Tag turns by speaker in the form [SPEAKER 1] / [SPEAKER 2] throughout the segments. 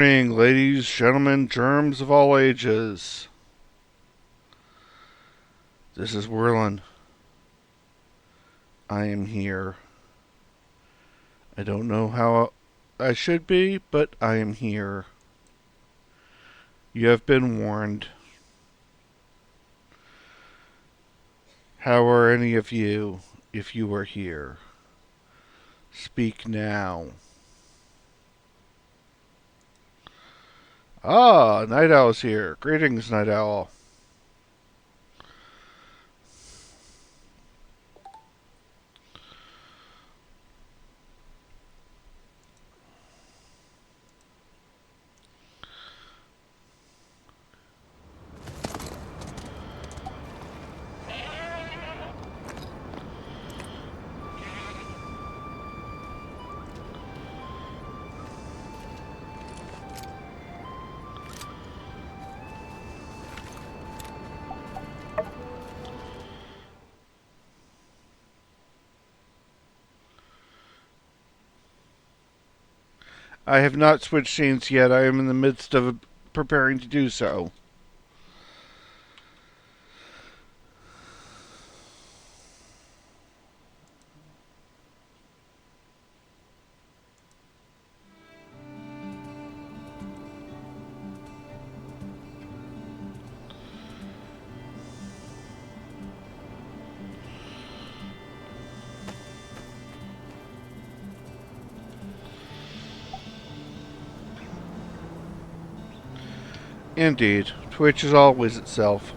[SPEAKER 1] Morning, ladies, gentlemen, germs of all ages. This is Werlin. I am here. I don't know how I should be, but I am here. You have been warned. How are any of you, if you are here? Speak now. Ah, Night Owl's here. Greetings, Night Owl. I have not switched scenes yet. I am in the midst of preparing to do so. Indeed, Twitch is always itself.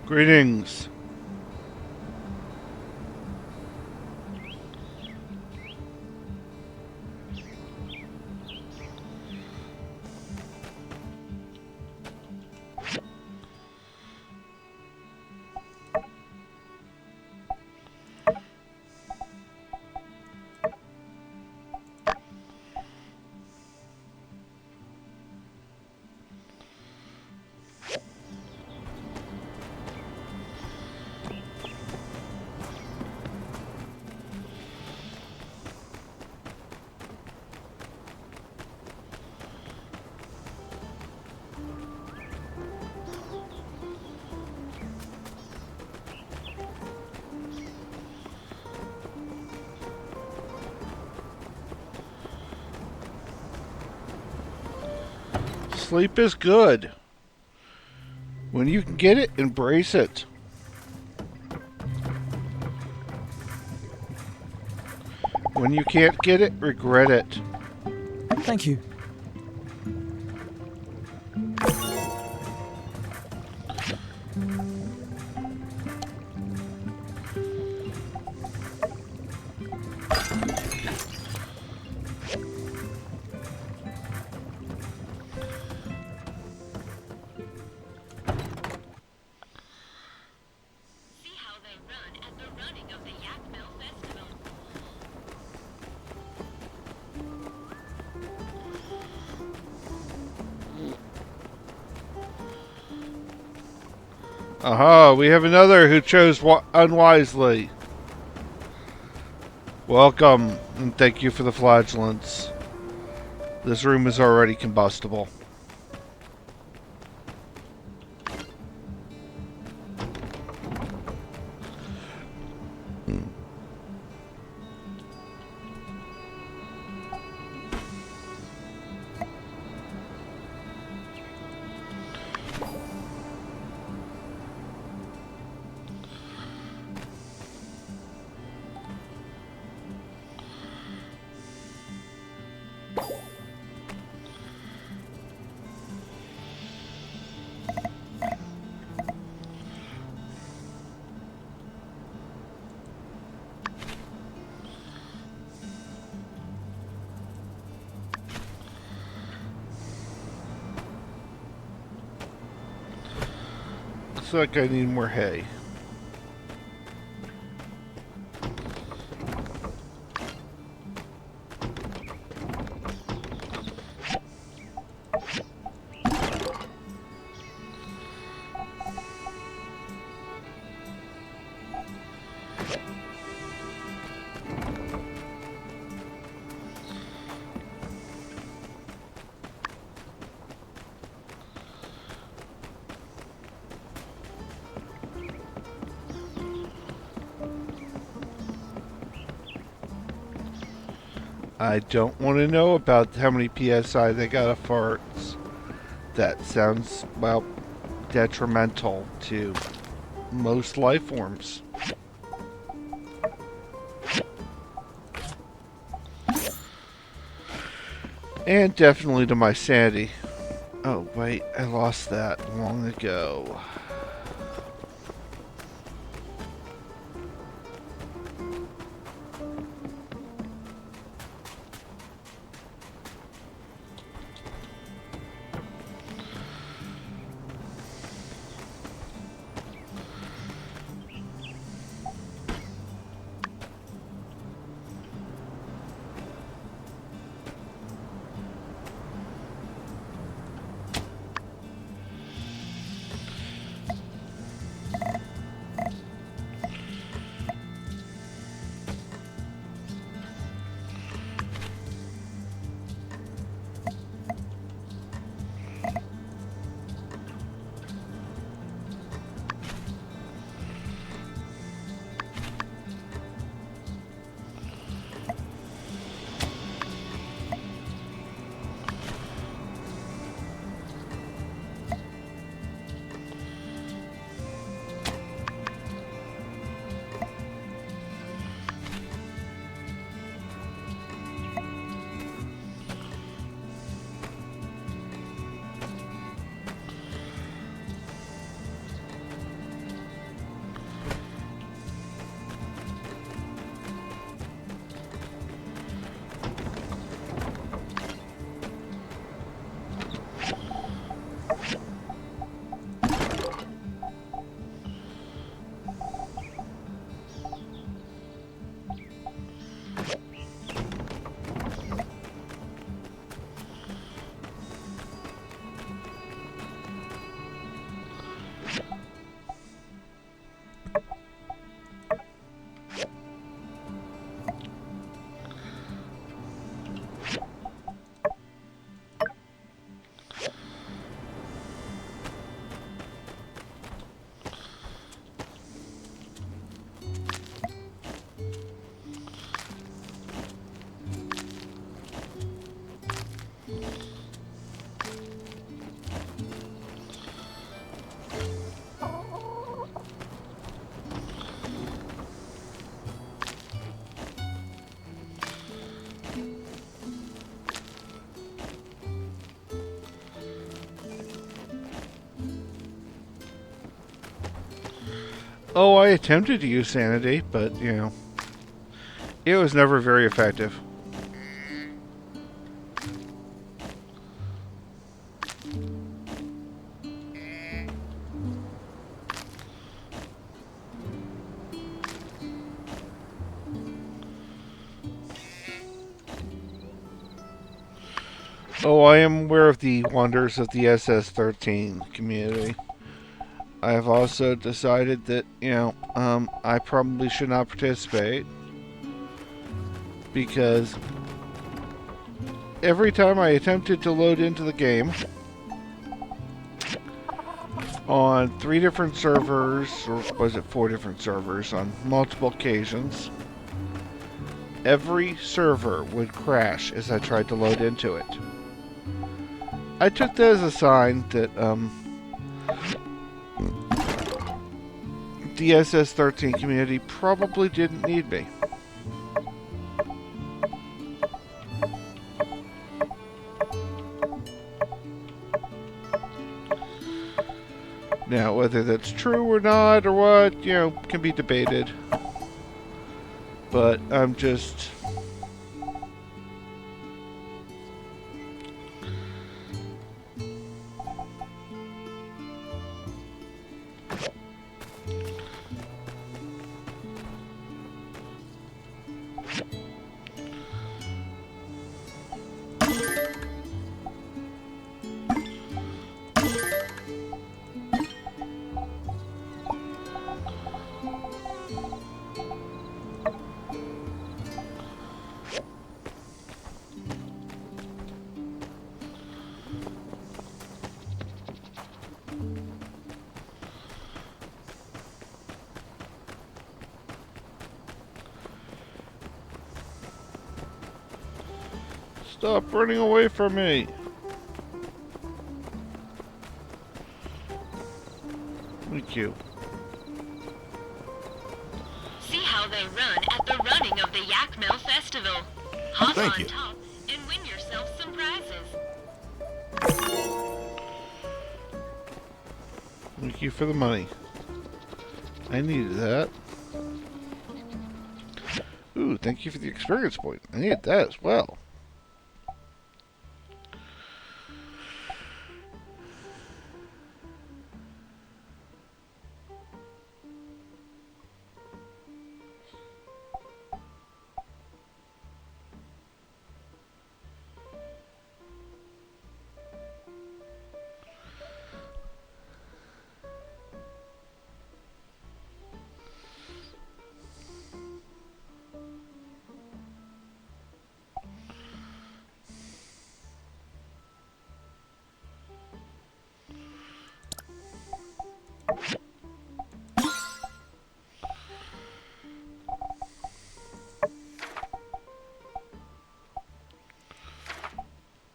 [SPEAKER 1] Greetings. Sleep is good. When you can get it, embrace it. When you can't get it, regret it.
[SPEAKER 2] Thank you.
[SPEAKER 1] Aha, we have another who chose unwisely. Welcome, and thank you for the flagellants. This room is already combustible. Looks like I need more hay. I don't want to know about how many PSI they got of farts. That sounds, well, detrimental to most life forms. And definitely to my sanity. Oh, wait, I lost that long ago. Oh, I attempted to use sanity, but, you know, it was never very effective. Oh, I am aware of the wonders of the SS-13 community. I have also decided that, I probably should not participate because every time I attempted to load into the game on 3 different servers, or was it 4 different servers, on multiple occasions, every server would crash as I tried to load into it. I took that as a sign that, the SS13 community probably didn't need me. Now, whether that's true or not, or what, can be debated. But I'm just... Stop running away from me! Thank you.
[SPEAKER 2] See how they run at the running of the Yak Mill Festival. Hop
[SPEAKER 3] Thank
[SPEAKER 2] on
[SPEAKER 3] you.
[SPEAKER 2] top and win yourself some prizes.
[SPEAKER 1] Thank you for the money. I needed that. Ooh, thank you for the experience point. I needed that as well.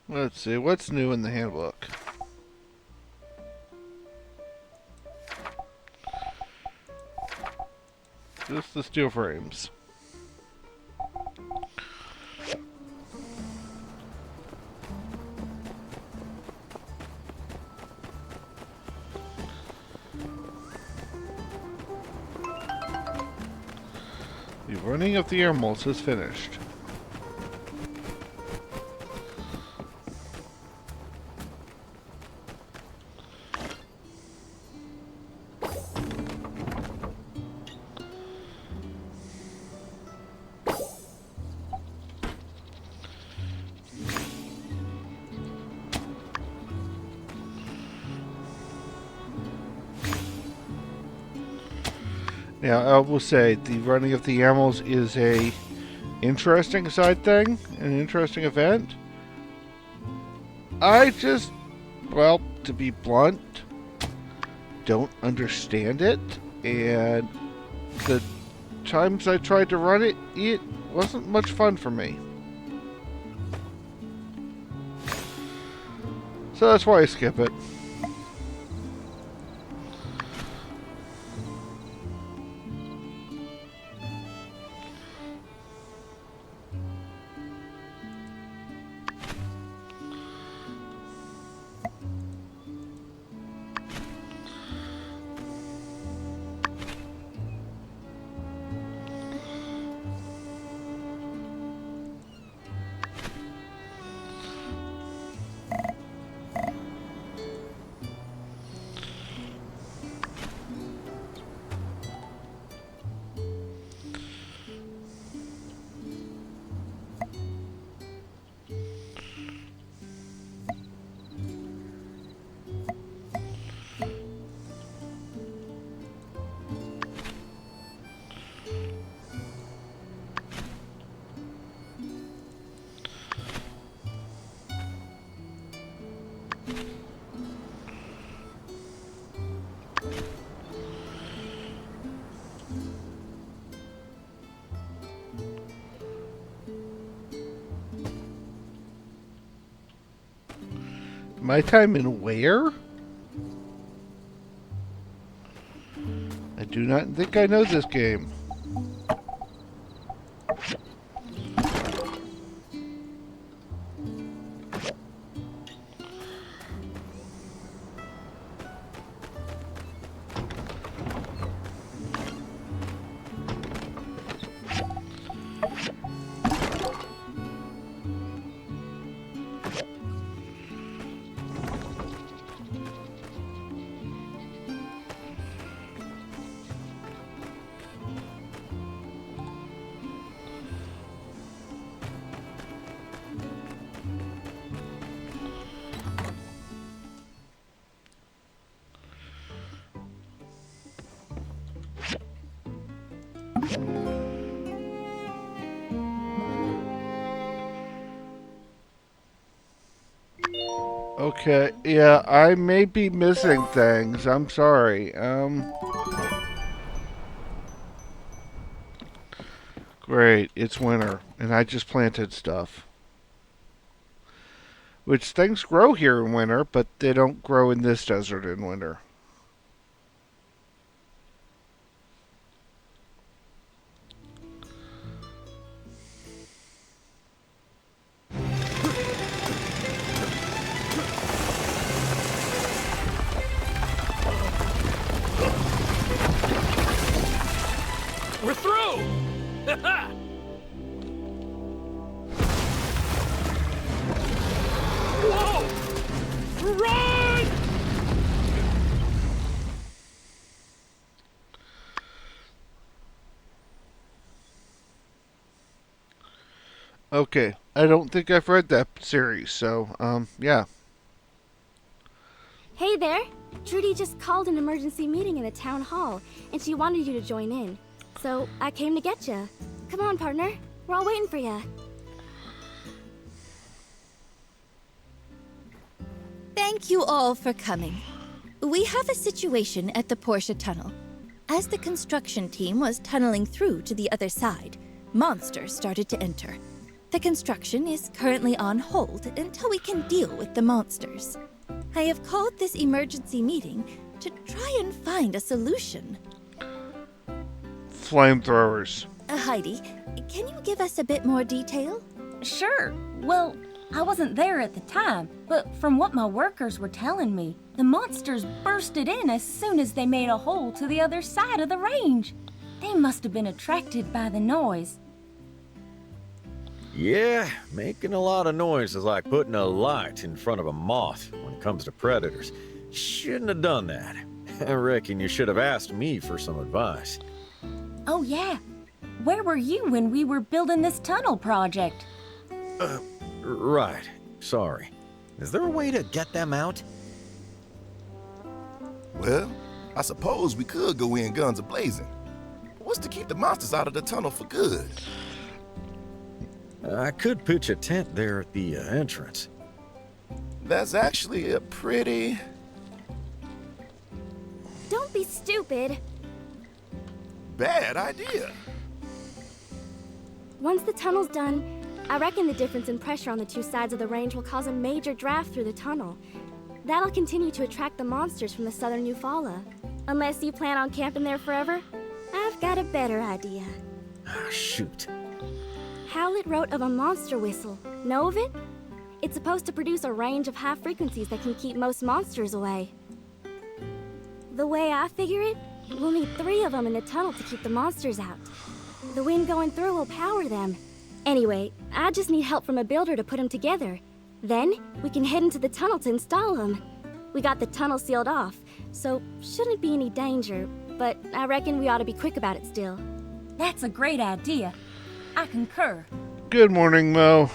[SPEAKER 1] Let's see, what's new in the handbook? Just the steel frames. The running of the animals is finished. Now, I will say, the running of the animals is a interesting side thing, an interesting event. I just, well, to be blunt, don't understand it, and the times I tried to run it, it wasn't much fun for me. So that's why I skip it. My time in where? I do not think I know this game. Okay, yeah, I may be missing things. I'm sorry. Great, it's winter, and I just planted stuff. Which things grow here in winter, but they don't grow in this desert in winter.
[SPEAKER 3] We're through! Whoa! Run!
[SPEAKER 1] Okay, I don't think I've read that series, so, yeah.
[SPEAKER 4] Hey there! Trudy just called an emergency meeting in the town hall, and she wanted you to join in. So I came to get you. Come on, partner. We're all waiting for you.
[SPEAKER 5] Thank you all for coming. We have a situation at the Porsche Tunnel. As the construction team was tunneling through to the other side, monsters started to enter. The construction is currently on hold until we can deal with the monsters. I have called this emergency meeting to try and find a solution.
[SPEAKER 1] Flamethrowers.
[SPEAKER 5] Heidi, can you give us a bit more detail?
[SPEAKER 6] Sure. Well, I wasn't there at the time, but from what my workers were telling me, the monsters bursted in as soon as they made a hole to the other side of the range. They must have been attracted by the noise.
[SPEAKER 7] Yeah, making a lot of noise is like putting a light in front of a moth when it comes to predators. Shouldn't have done that. I reckon you should have asked me for some advice.
[SPEAKER 6] Oh yeah. Where were you when we were building this tunnel project?
[SPEAKER 7] Right. Sorry. Is there a way to get them out?
[SPEAKER 8] Well, I suppose we could go in guns a-blazing. What's to keep the monsters out of the tunnel for good?
[SPEAKER 7] I could pitch a tent there at the entrance.
[SPEAKER 8] That's actually a pretty...
[SPEAKER 4] Don't be stupid.
[SPEAKER 8] bad idea.
[SPEAKER 4] Once the tunnel's done, I reckon the difference in pressure on the two sides of the range will cause a major draft through the tunnel. That'll continue to attract the monsters from the southern Eufaula. Unless you plan on camping there forever, I've got a better idea.
[SPEAKER 7] Ah, shoot.
[SPEAKER 4] Howlett wrote of a monster whistle. Know of it? It's supposed to produce a range of high frequencies that can keep most monsters away. The way I figure it, we'll need 3 of them in the tunnel to keep the monsters out. The wind going through will power them. Anyway, I just need help from a builder to put them together. Then, we can head into the tunnel to install them. We got the tunnel sealed off, so shouldn't be any danger, but I reckon we ought to be quick about it still.
[SPEAKER 6] That's a great idea. I concur.
[SPEAKER 1] Good morning, Mo.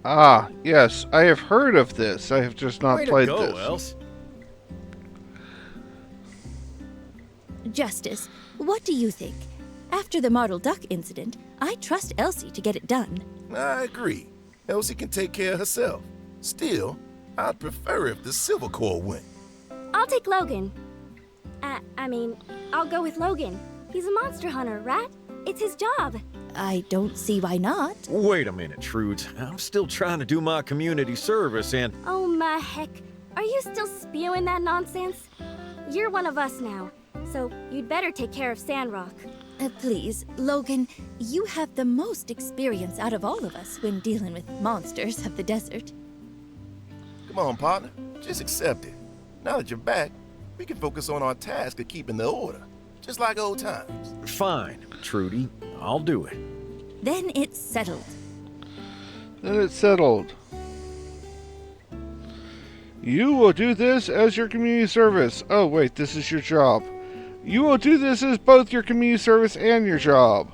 [SPEAKER 1] Ah, yes, I have heard of this. I have just not
[SPEAKER 7] Way
[SPEAKER 1] played
[SPEAKER 7] to go,
[SPEAKER 1] this.
[SPEAKER 7] Else.
[SPEAKER 5] Justice, what do you think? After the Martle Duck incident, I trust Elsie to get it done.
[SPEAKER 8] I agree. Elsie can take care of herself. Still, I'd prefer if the Silver Corps went.
[SPEAKER 4] I'll take Logan. I mean, I'll go with Logan. He's a monster hunter, right? It's his job.
[SPEAKER 5] I don't see why not.
[SPEAKER 7] Wait a minute, Trudes. I'm still trying to do my community service and...
[SPEAKER 4] Oh my heck. Are you still spewing that nonsense? You're one of us now, so you'd better take care of Sandrock.
[SPEAKER 5] Please, Logan, you have the most experience out of all of us when dealing with monsters of the desert.
[SPEAKER 8] Come on, partner. Just accept it. Now that you're back, we can focus on our task of keeping the order. Just like old times.
[SPEAKER 7] Fine, Trudy. I'll do it.
[SPEAKER 5] Then it's settled.
[SPEAKER 1] Then it's settled. You will do this as your community service. Oh, wait, this is your job. You will do this as both your community service and your job.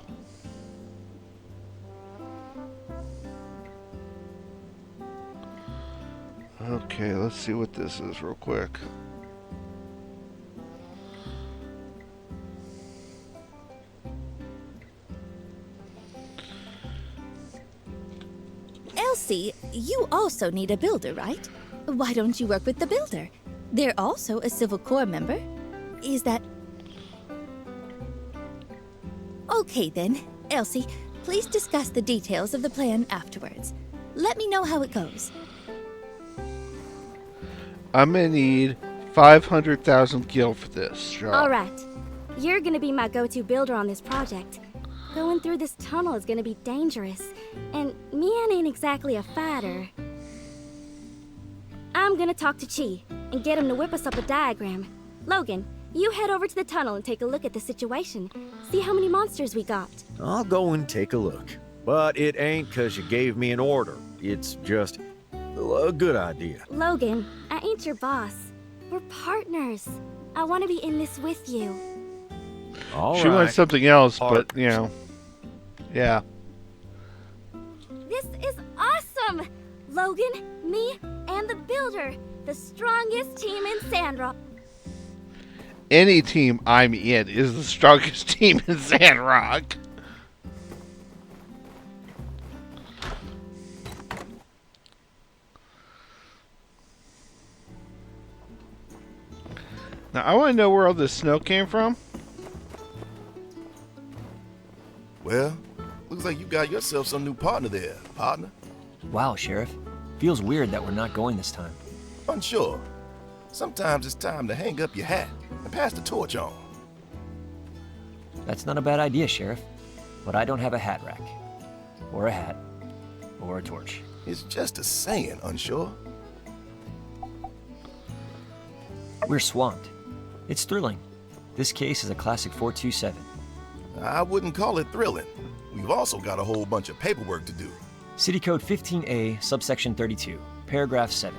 [SPEAKER 1] Okay, let's see what this is real quick.
[SPEAKER 5] Elsie, you also need a builder, right? Why don't you work with the builder? They're also a Civil Corps member. Is that... Okay then, Elsie, please discuss the details of the plan afterwards. Let me know how it goes.
[SPEAKER 1] I'm gonna need 500,000 gil for this job.
[SPEAKER 4] Alright. You're gonna be my go-to builder on this project. Going through this tunnel is gonna be dangerous, and Mian ain't exactly a fighter. I'm gonna talk to Chi and get him to whip us up a diagram. Logan, you head over to the tunnel and take a look at the situation. See how many monsters we got.
[SPEAKER 7] I'll go and take a look. But it ain't 'cause you gave me an order. It's just a good idea.
[SPEAKER 4] Logan, I ain't your boss. We're partners. I want to be in this with you.
[SPEAKER 7] All
[SPEAKER 1] She
[SPEAKER 7] right.
[SPEAKER 1] wants something else, but, you know. Yeah.
[SPEAKER 4] This is awesome! Logan, me, and the builder. The strongest team in Sandrock.
[SPEAKER 1] Any team I'm in is the strongest team in Sandrock. Now, I want to know where all this snow came from.
[SPEAKER 8] Well, looks like you got yourself some new partner there, partner.
[SPEAKER 9] Wow, Sheriff. Feels weird that we're not going this time.
[SPEAKER 8] Unsure. Sometimes it's time to hang up your hat and pass the torch on.
[SPEAKER 9] That's not a bad idea, Sheriff. But I don't have a hat rack. Or a hat. Or a torch.
[SPEAKER 8] It's just a saying, Unsure.
[SPEAKER 9] We're swamped. It's thrilling. This case is a classic 427.
[SPEAKER 8] I wouldn't call it thrilling. We've also got a whole bunch of paperwork to do.
[SPEAKER 9] City Code 15A, subsection 32, paragraph 7.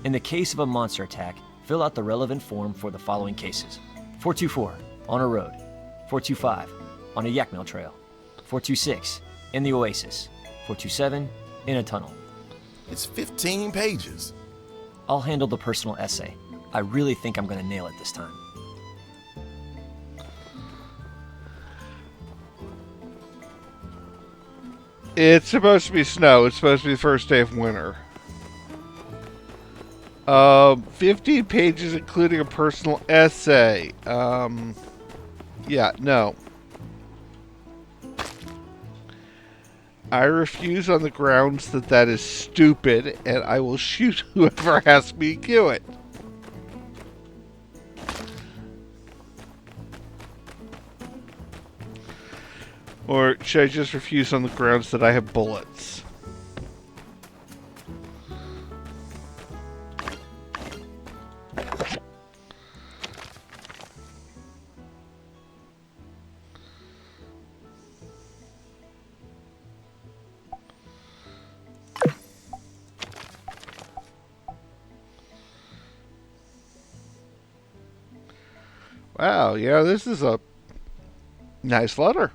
[SPEAKER 9] In the case of a monster attack, fill out the relevant form for the following cases. 424, on a road. 425, on a Yakmel trail. 426, in the oasis. 427, in a tunnel.
[SPEAKER 8] It's 15 pages.
[SPEAKER 9] I'll handle the personal essay. I really think I'm gonna nail it this time.
[SPEAKER 1] It's supposed to be snow. It's supposed to be the first day of winter. 15 pages including a personal essay. Yeah, no. I refuse on the grounds that that is stupid, and I will shoot whoever asks me to do it. Or should I just refuse on the grounds that I have bullets? Wow, yeah, this is a nice letter.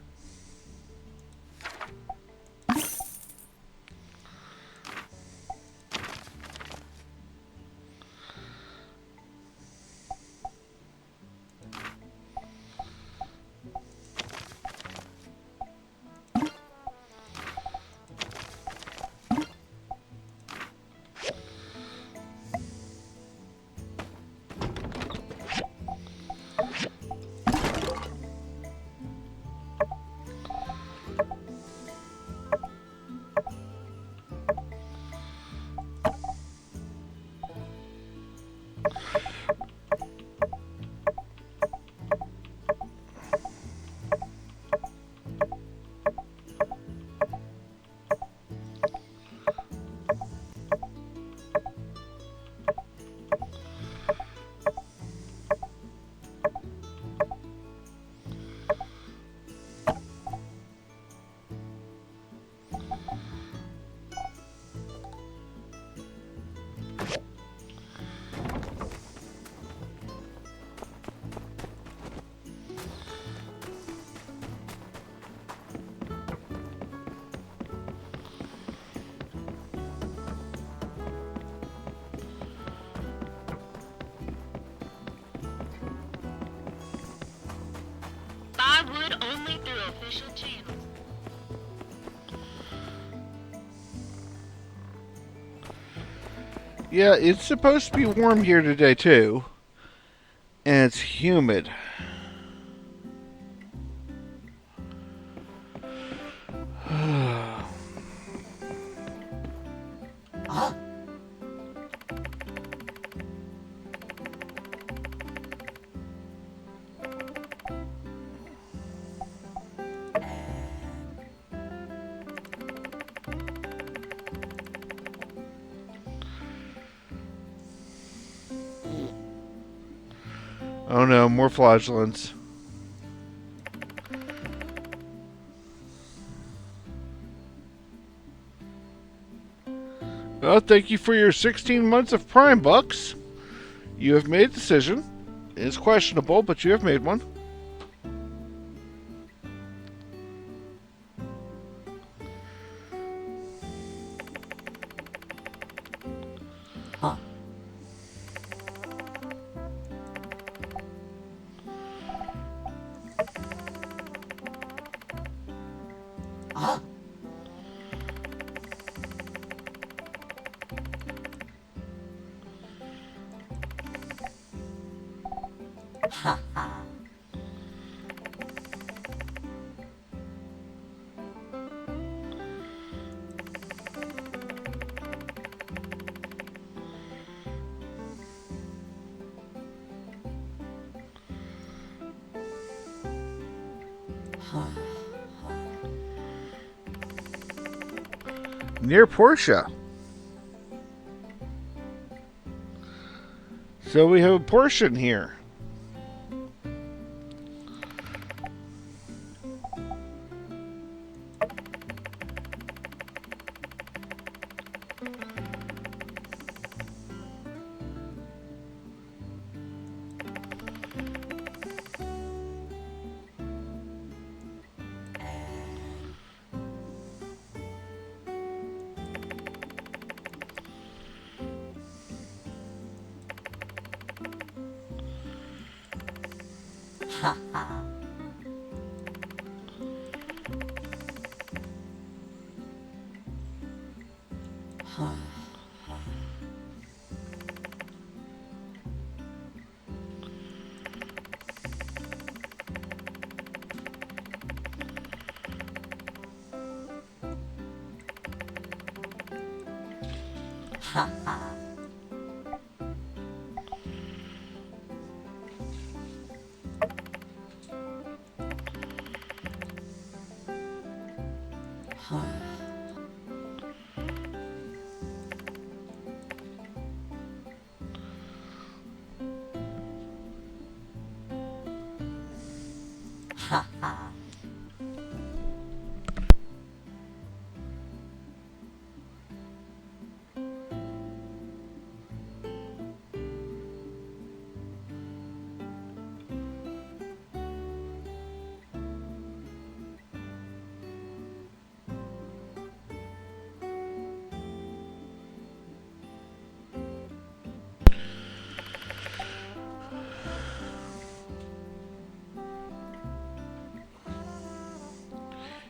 [SPEAKER 2] official channels.
[SPEAKER 1] Yeah, it's supposed to be warm here today, too. And it's humid. Oh no, more flatulence. Well, thank you for your 16 months of Prime Bucks. You have made a decision. It is questionable, but you have made one. Near Portia. So we have a portion here.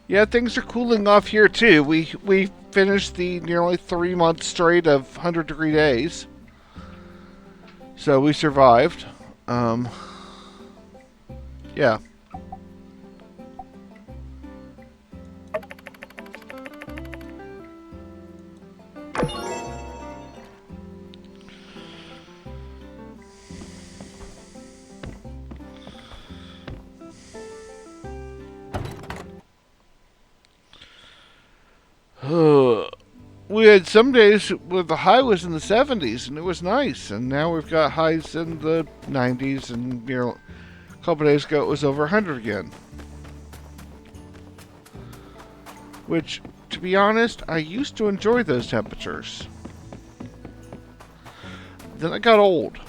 [SPEAKER 1] Yeah, things are cooling off here too. We finished the nearly 3 months straight of 100-degree days, so we survived. Yeah. We had some days where the high was in the 70s and it was nice, and now we've got highs in the 90s, and a couple days ago it was over 100 again. Which, to be honest, I used to enjoy those temperatures. Then I got old.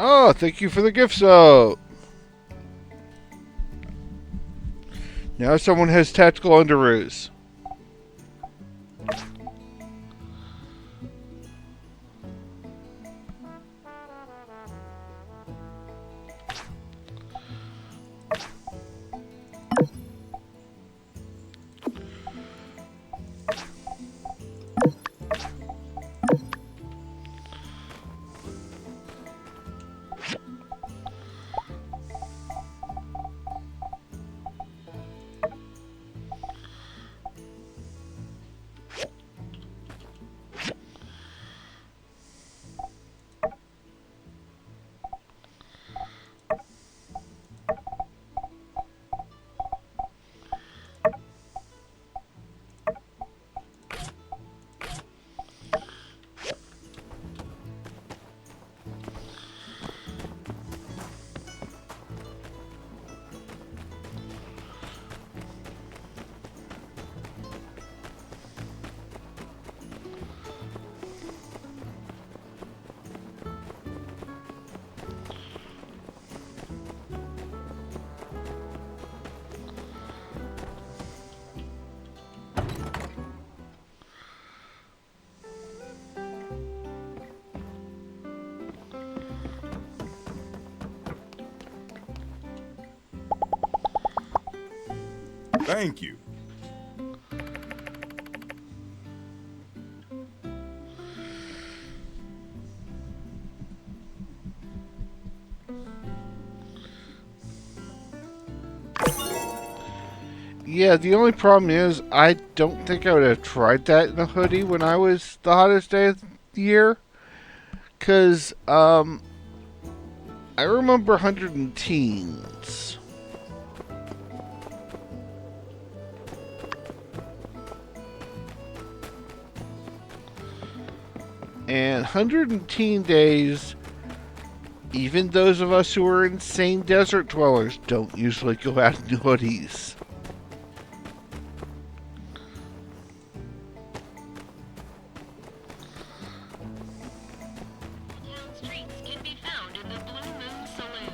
[SPEAKER 1] Oh, thank you for the gift sub. Now someone has tactical underoos.
[SPEAKER 10] Thank you.
[SPEAKER 1] Yeah, the only problem is I don't think I would have tried that in a hoodie when I was the hottest day of the year. Because, I remember 100 teens. And 110 days, even those of us who are insane desert dwellers don't usually go out in hoodies.
[SPEAKER 2] Town streets can be found in the Blue Moon Saloon.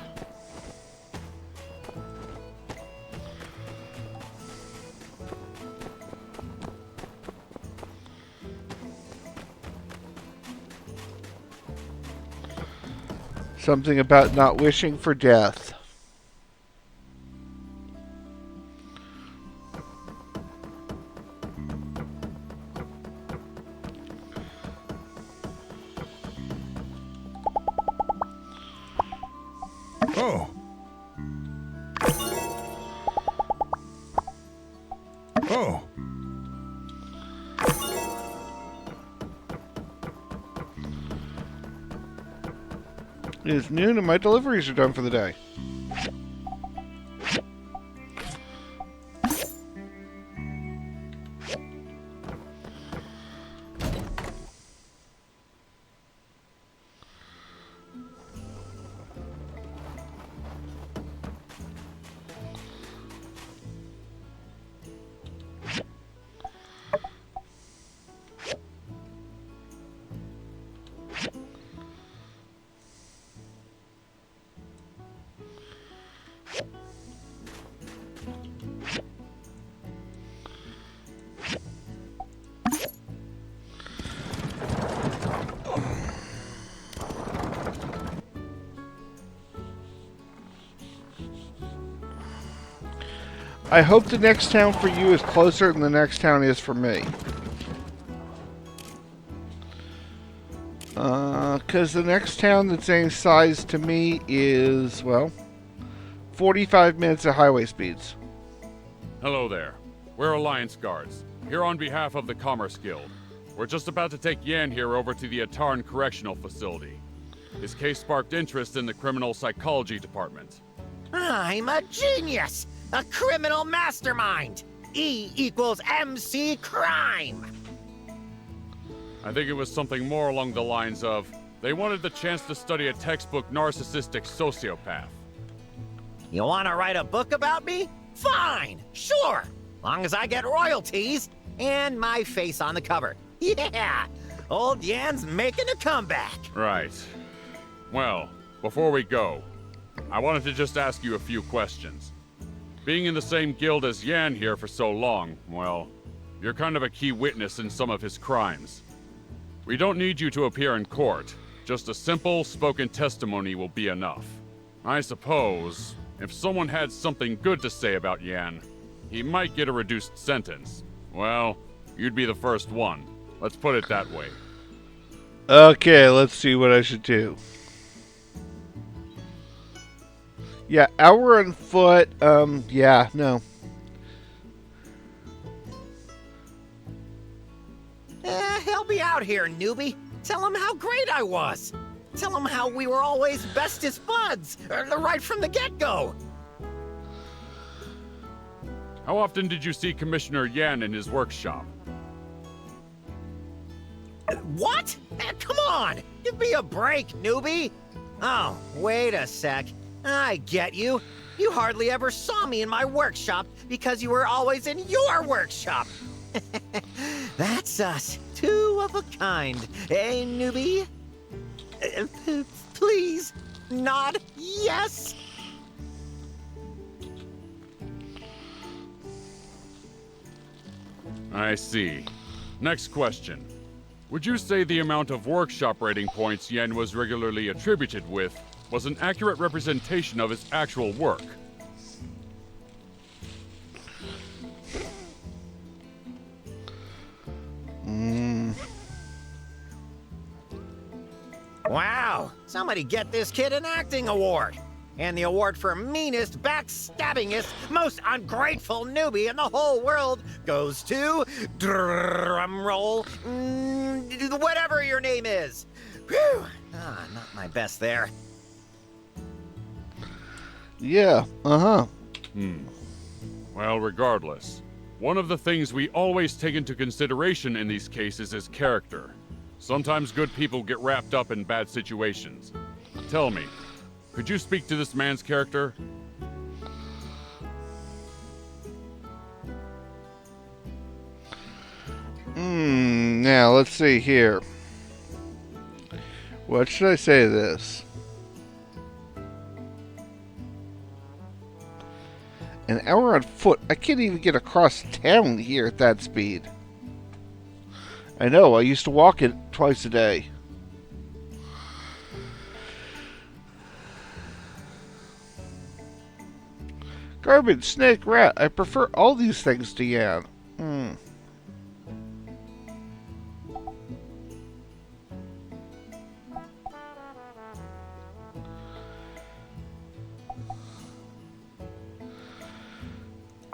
[SPEAKER 1] Something about not wishing for death.
[SPEAKER 10] Oh. Oh.
[SPEAKER 1] It is noon and my deliveries are done for the day. I hope the next town for you is closer than the next town is for me. Because the next town that's same size to me is, well, 45 minutes at highway speeds.
[SPEAKER 11] Hello there. We're Alliance Guards, here on behalf of the Commerce Guild. We're just about to take Yan here over to the Atarn Correctional Facility. His case sparked interest in the Criminal Psychology Department.
[SPEAKER 12] I'm a genius! A criminal mastermind! E equals MC crime!
[SPEAKER 11] I think it was something more along the lines of, they wanted the chance to study a textbook narcissistic sociopath.
[SPEAKER 12] You want to write a book about me? Fine! Sure! Long as I get royalties and my face on the cover. Yeah! Old Yan's making a comeback!
[SPEAKER 11] Right. Well, before we go, I wanted to just ask you a few questions. Being in the same guild as Yan here for so long, well, you're kind of a key witness in some of his crimes. We don't need you to appear in court. Just a simple, spoken testimony will be enough. I suppose, if someone had something good to say about Yan, he might get a reduced sentence. Well, you'd be the first one. Let's put it that way.
[SPEAKER 1] Okay, let's see what I should do. Yeah, hour on foot. Yeah, no.
[SPEAKER 12] Help me out here, newbie. Tell him how great I was. Tell him how we were always bestest buds, right from the get-go.
[SPEAKER 11] How often did you see Commissioner Yan in his workshop?
[SPEAKER 12] What? Come on! Give me a break, newbie! Oh, wait a sec. I get you. You hardly ever saw me in my workshop because you were always in your workshop. That's us. Two of a kind. Eh, newbie? Please, nod yes.
[SPEAKER 11] I see. Next question. Would you say the amount of workshop rating points Yan was regularly attributed with was an accurate representation of his actual work?
[SPEAKER 12] Wow, somebody get this kid an acting award. And the award for meanest, backstabbingest, most ungrateful newbie in the whole world goes to, drumroll, whatever your name is. Whew, not my best there.
[SPEAKER 1] Yeah,
[SPEAKER 11] Well, regardless, one of the things we always take into consideration in these cases is character. Sometimes good people get wrapped up in bad situations. Tell me, could you speak to this man's character?
[SPEAKER 1] Now, let's see here. What should I say to this? An hour on foot? I can't even get across town here at that speed. I know, I used to walk it twice a day. Garbage, snake, rat. I prefer all these things to Yan.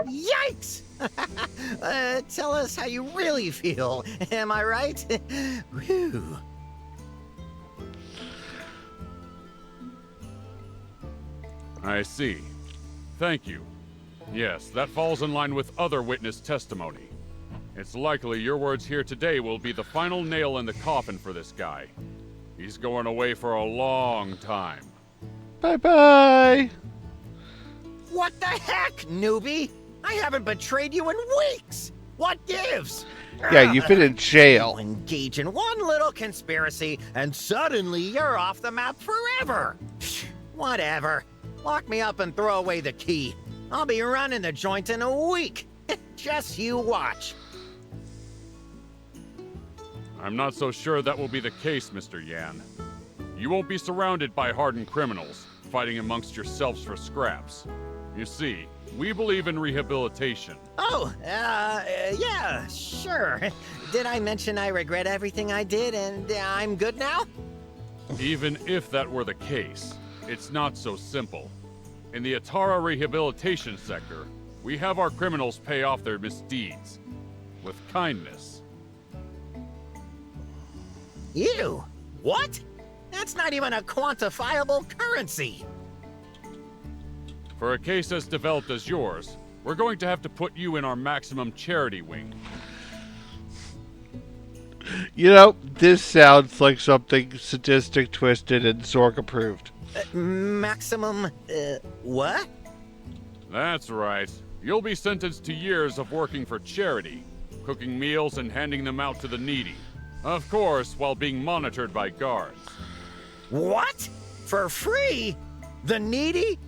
[SPEAKER 12] Yikes! Tell us how you really feel. Am I right? Whew.
[SPEAKER 11] I see. Thank you. Yes, that falls in line with other witness testimony. It's likely your words here today will be the final nail in the coffin for this guy. He's going away for a long time.
[SPEAKER 1] Bye-bye!
[SPEAKER 12] What the heck, newbie? I haven't betrayed you in weeks! What gives?
[SPEAKER 1] Yeah, you've been in jail.
[SPEAKER 12] You engage in one little conspiracy, and suddenly you're off the map forever! Whatever. Lock me up and throw away the key. I'll be running the joint in a week. Just you watch.
[SPEAKER 11] I'm not so sure that will be the case, Mr. Yan. You won't be surrounded by hardened criminals, fighting amongst yourselves for scraps. You see, we believe in rehabilitation.
[SPEAKER 12] Oh, yeah, sure. Did I mention I regret everything I did and I'm good now?
[SPEAKER 11] Even if that were the case, it's not so simple. In the Atara rehabilitation sector, we have our criminals pay off their misdeeds with kindness.
[SPEAKER 12] You? What? That's not even a quantifiable currency.
[SPEAKER 11] For a case as developed as yours, we're going to have to put you in our maximum charity wing.
[SPEAKER 1] You know, this sounds like something sadistic, twisted, and Zork approved.
[SPEAKER 12] Maximum, what?
[SPEAKER 11] That's right. You'll be sentenced to years of working for charity, cooking meals and handing them out to the needy. Of course, while being monitored by guards.
[SPEAKER 12] What? For free? The needy?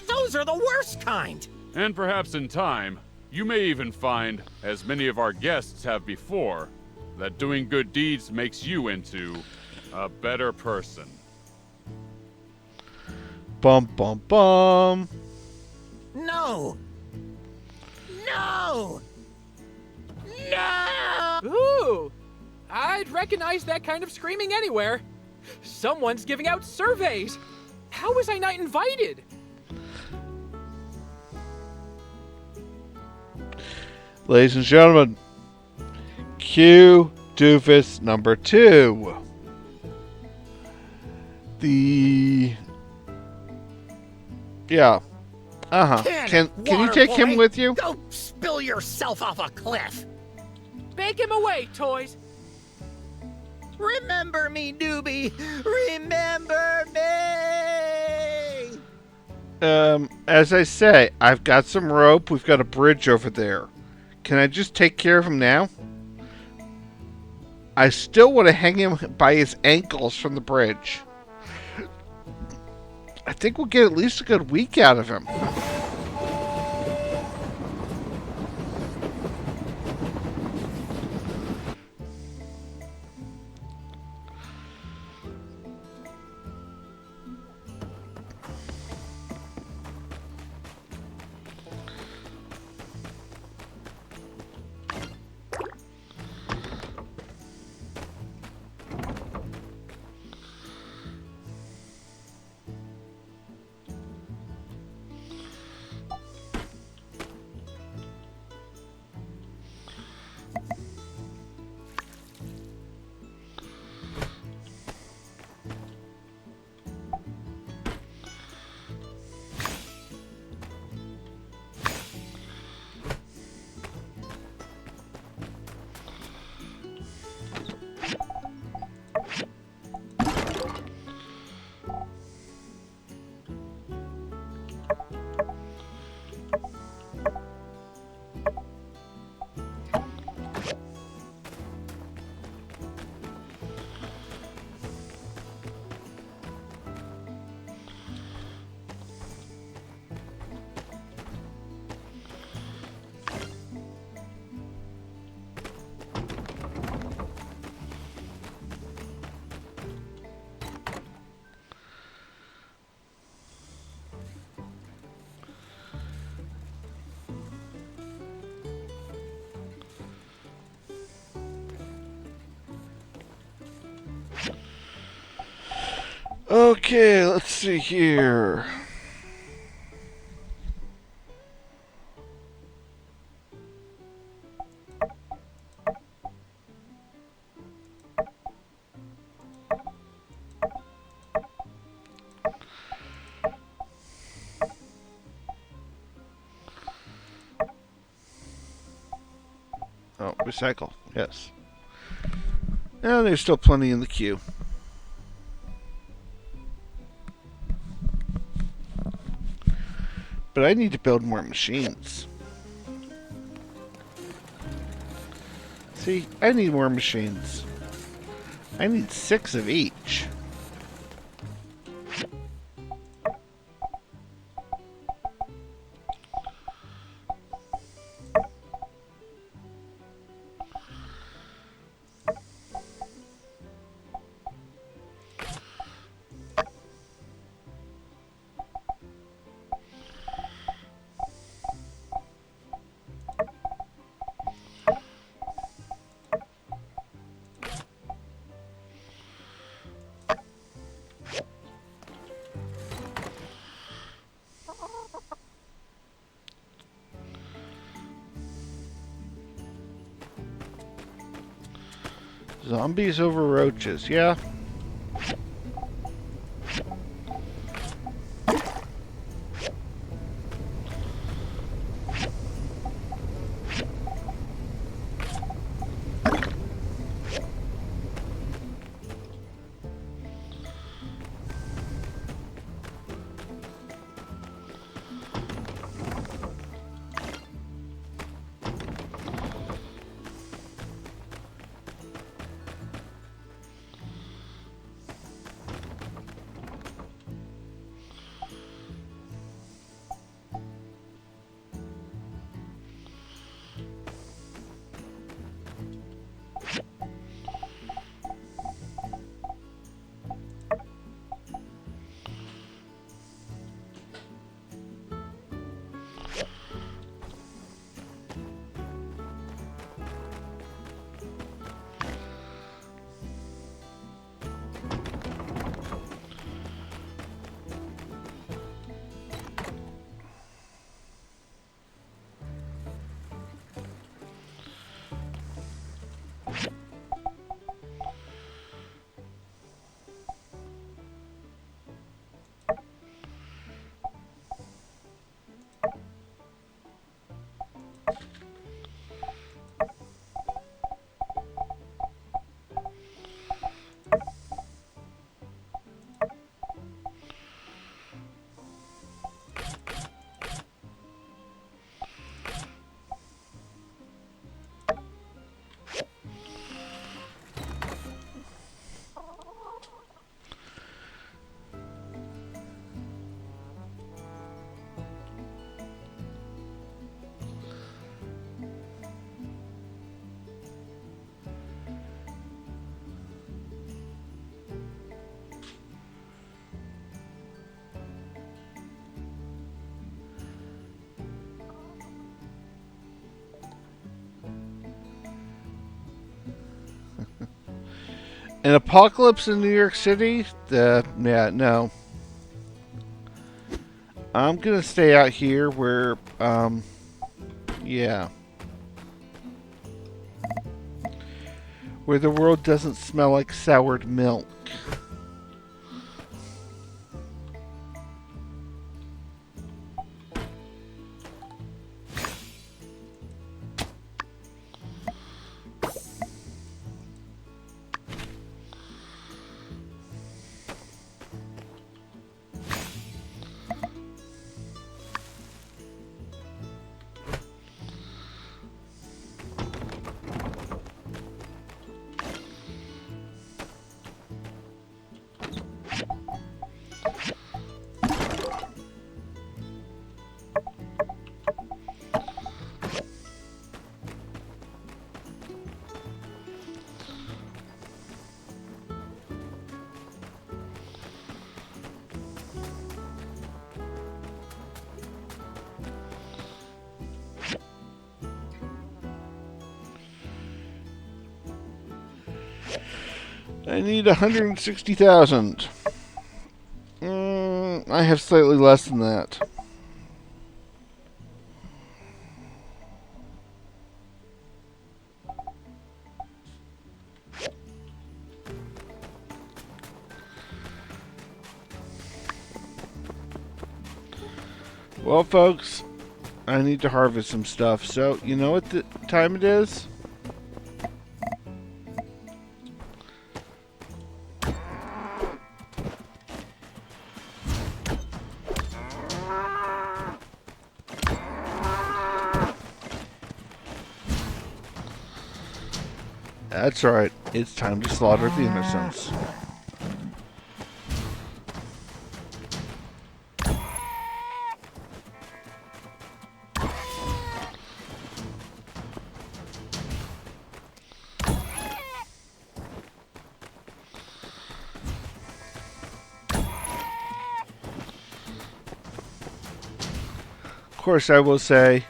[SPEAKER 12] Those are the worst kind.
[SPEAKER 11] And perhaps in time, you may even find, as many of our guests have before, that doing good deeds makes you into a better person.
[SPEAKER 1] Bum bum bum.
[SPEAKER 12] No! No! No!
[SPEAKER 3] Ooh! I'd recognize that kind of screaming anywhere. Someone's giving out surveys. How was I not invited?
[SPEAKER 1] Ladies and gentlemen, Q Doofus number 2. Yeah. Can you take him with you?
[SPEAKER 12] Go spill yourself off a cliff.
[SPEAKER 3] Bake him away, toys.
[SPEAKER 12] Remember me, newbie. Remember me.
[SPEAKER 1] As I say, I've got some rope. We've got a bridge over there. Can I just take care of him now? I still want to hang him by his ankles from the bridge. I think we'll get at least a good week out of him. Okay, let's see here. Oh, recycle, yes. And there's still plenty in the queue. But I need to build more machines. See, I need more machines. I need 6 of each. Zombies over roaches, yeah. An apocalypse in New York City? Yeah, no. I'm gonna stay out here where, yeah. Where the world doesn't smell like soured milk. I need 160,000. I have slightly less than that. Well, folks, I need to harvest some stuff. So, you know what the time it is? That's right. It's time to slaughter the innocents. Of course, I will say,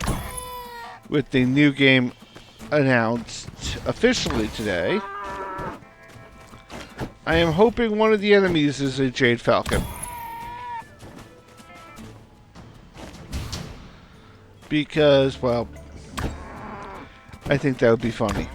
[SPEAKER 1] with the new game announced officially today, I am hoping one of the enemies is a Jade Falcon. Because, well, I think that would be funny.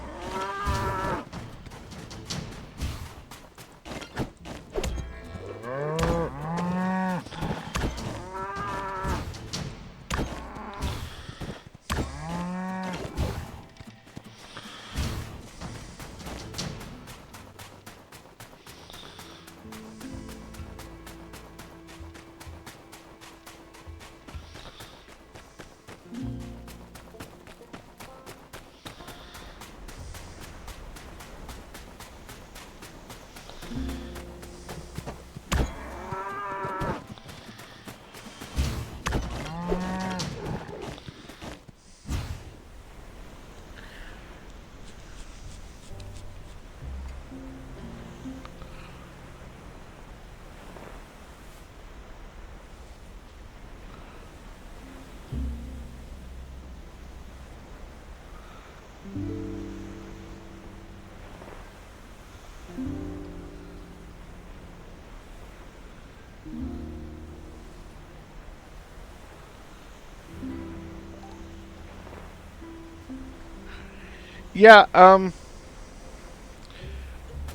[SPEAKER 1] Yeah,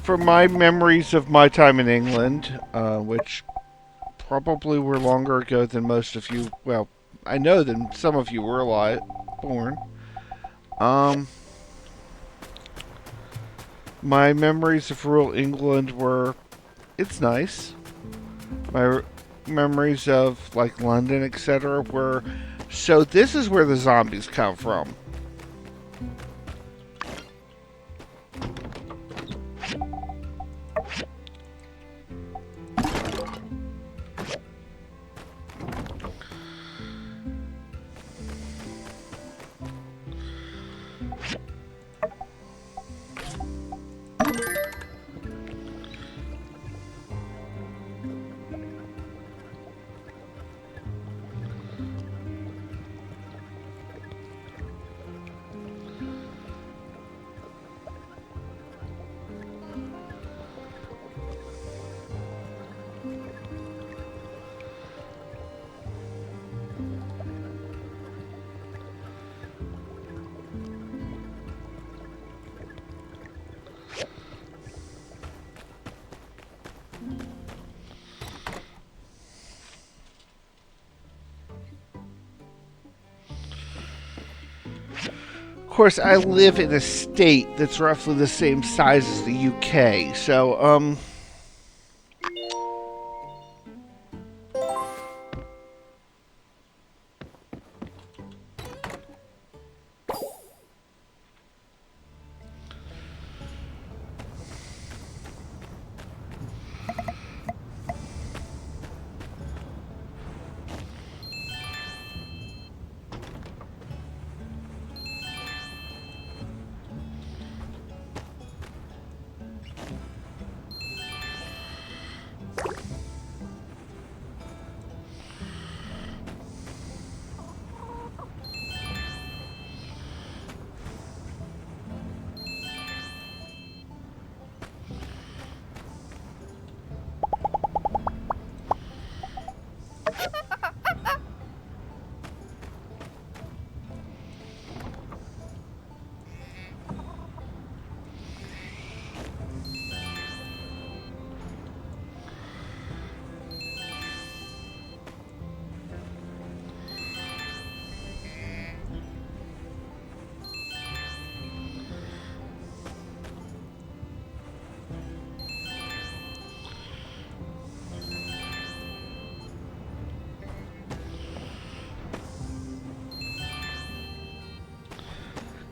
[SPEAKER 1] from my memories of my time in England, which probably were longer ago than most of you, well, I know that some of you were alive, born. My memories of rural England were, it's nice. My memories of, like, London, etc. were, so this is where the zombies come from. course, I live in a state that's roughly the same size as the UK, so,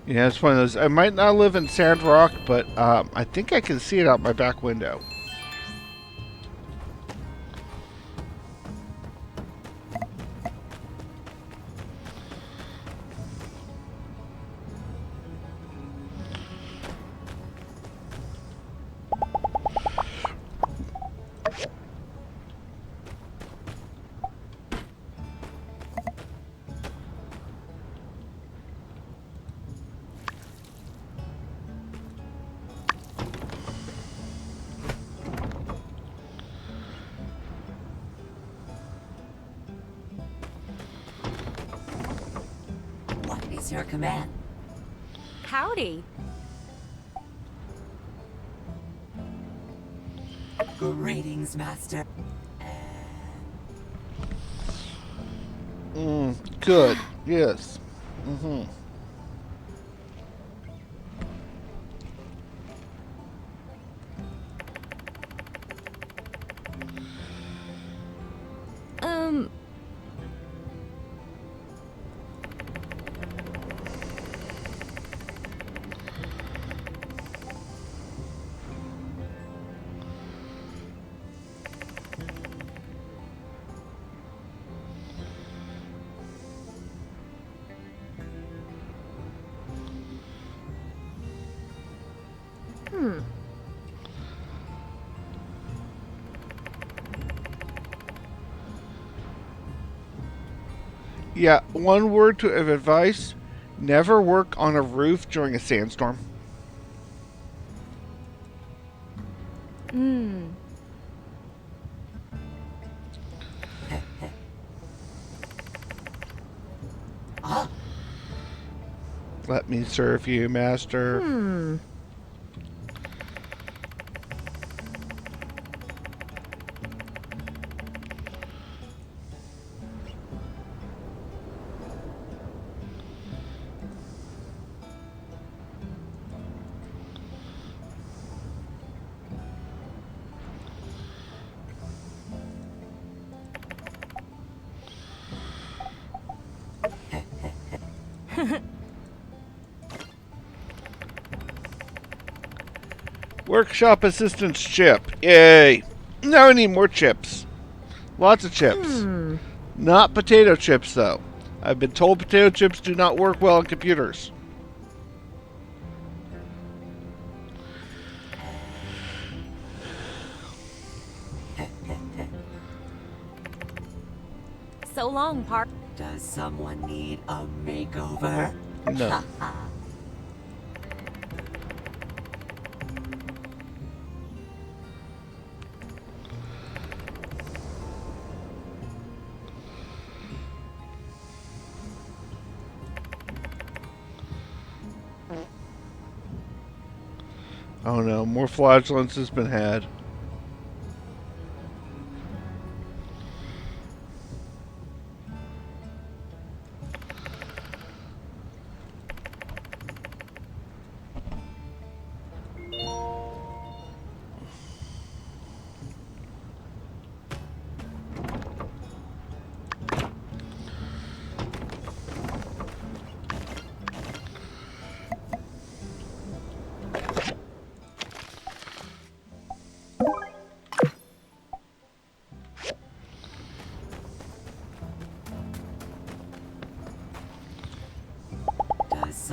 [SPEAKER 1] yeah, it's one of those. I might not live in Sandrock, but I think I can see it out my back window.
[SPEAKER 13] What is your command?
[SPEAKER 6] Howdy.
[SPEAKER 13] Greetings, Master.
[SPEAKER 1] Good. Yes. Mm-hmm. Yeah, one word of advice: never work on a roof during a sandstorm. Let me serve you, master. Workshop assistance chip. Yay. Now I need more chips. Lots of chips. Not potato chips, though. I've been told potato chips do not work well on computers.
[SPEAKER 6] So long, Park.
[SPEAKER 13] Does someone need a makeover?
[SPEAKER 1] No. Oh no, more flatulence has been had.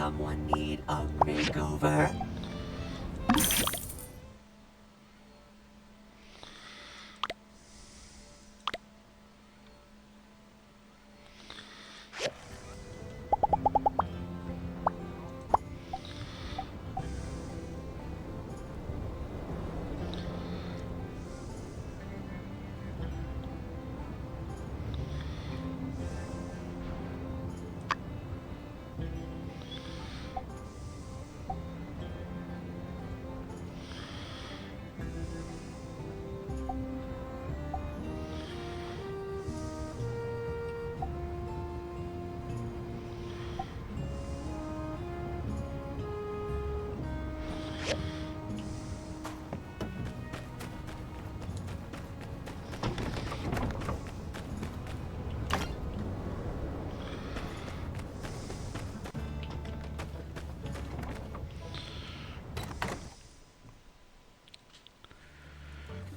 [SPEAKER 13] someone need a makeover?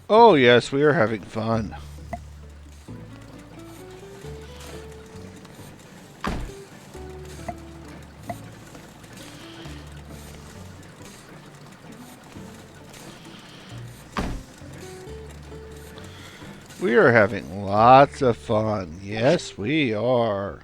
[SPEAKER 1] Oh, yes, we are having fun. We are having lots of fun. Yes, we are.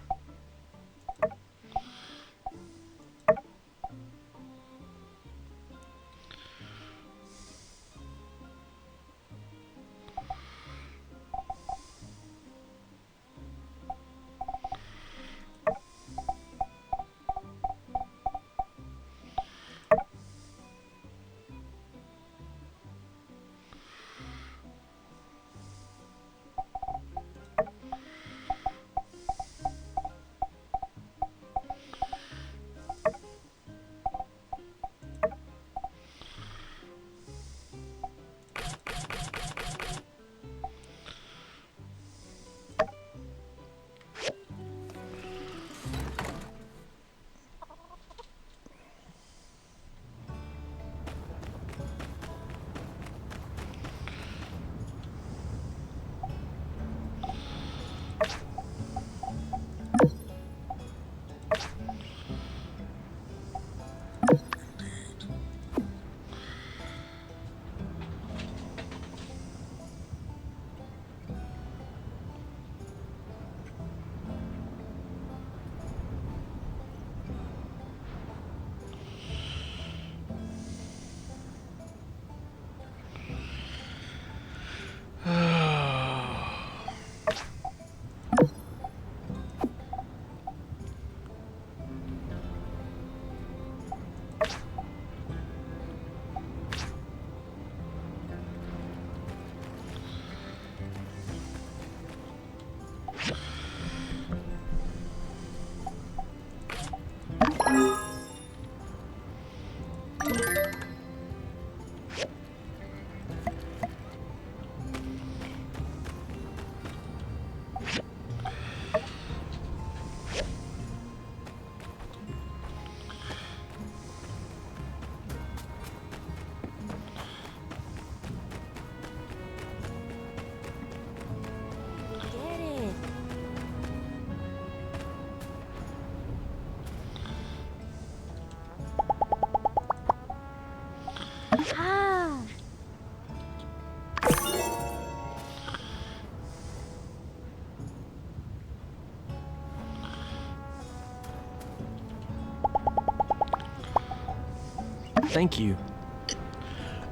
[SPEAKER 4] Ah.
[SPEAKER 9] Thank you.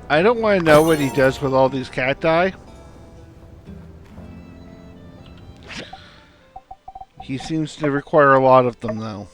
[SPEAKER 1] I don't want to know what he does with all these cacti. He seems to require a lot of them, though.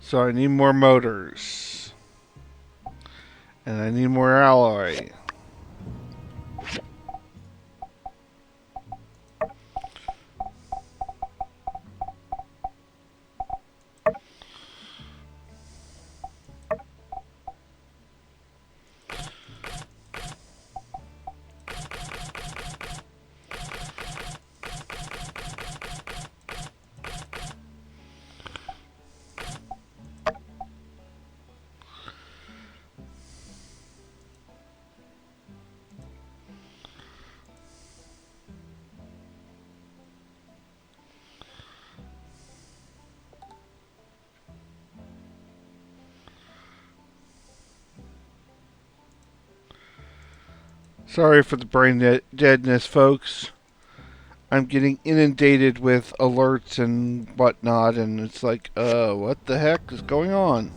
[SPEAKER 1] So I need more motors. And I need more alloy. Sorry for the brain deadness, folks. I'm getting inundated with alerts and whatnot, and it's like, what the heck is going on?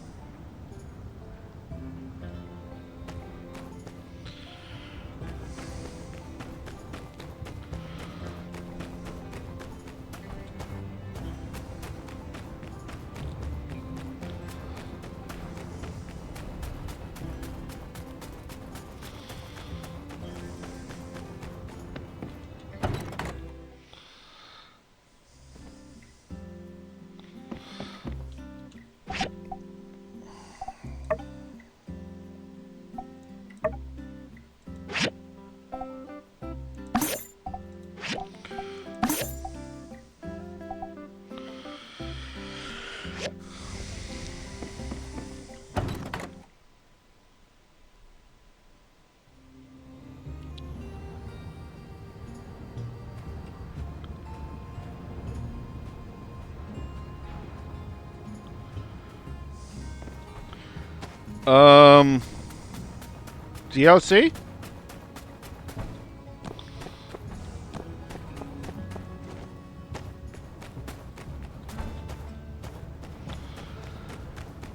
[SPEAKER 1] DLC?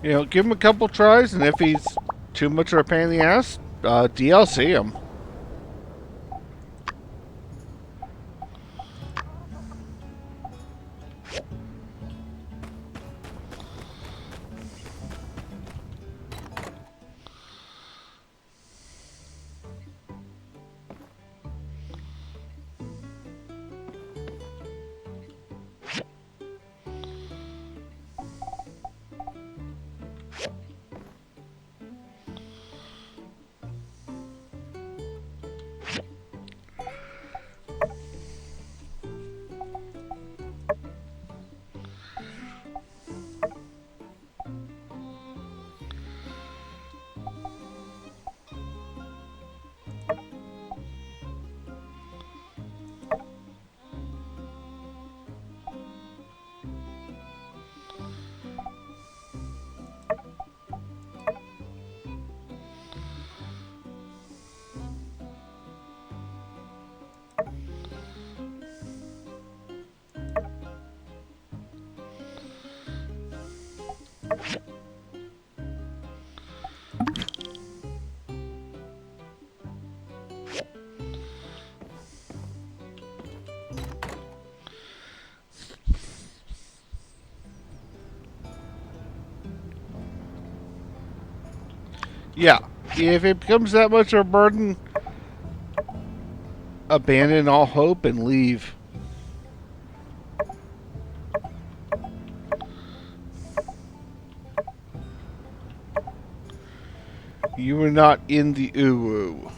[SPEAKER 1] You know, give him a couple tries, and if he's too much of a pain in the ass, DLC him. Yeah, if it becomes that much of a burden, abandon all hope and leave. You are not in the uwu.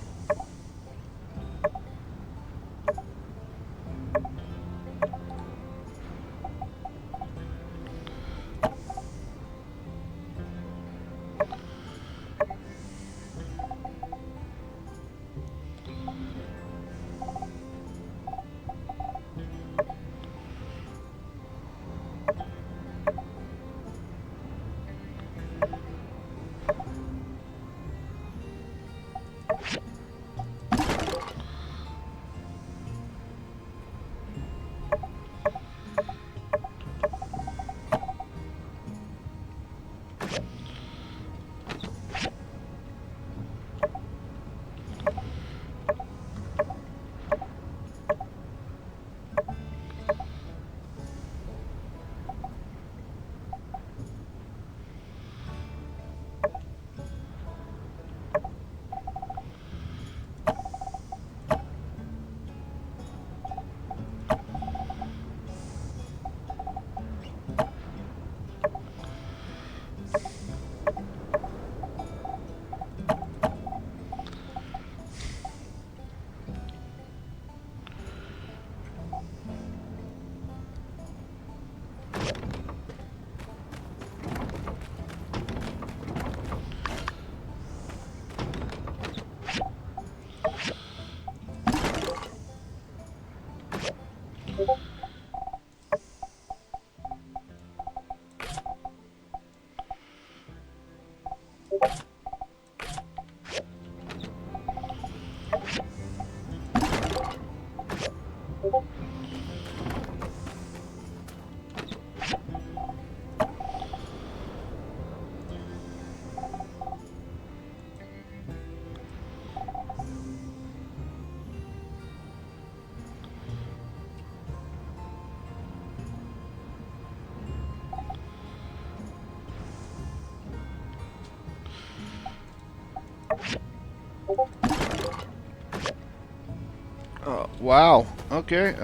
[SPEAKER 1] Wow. Okay,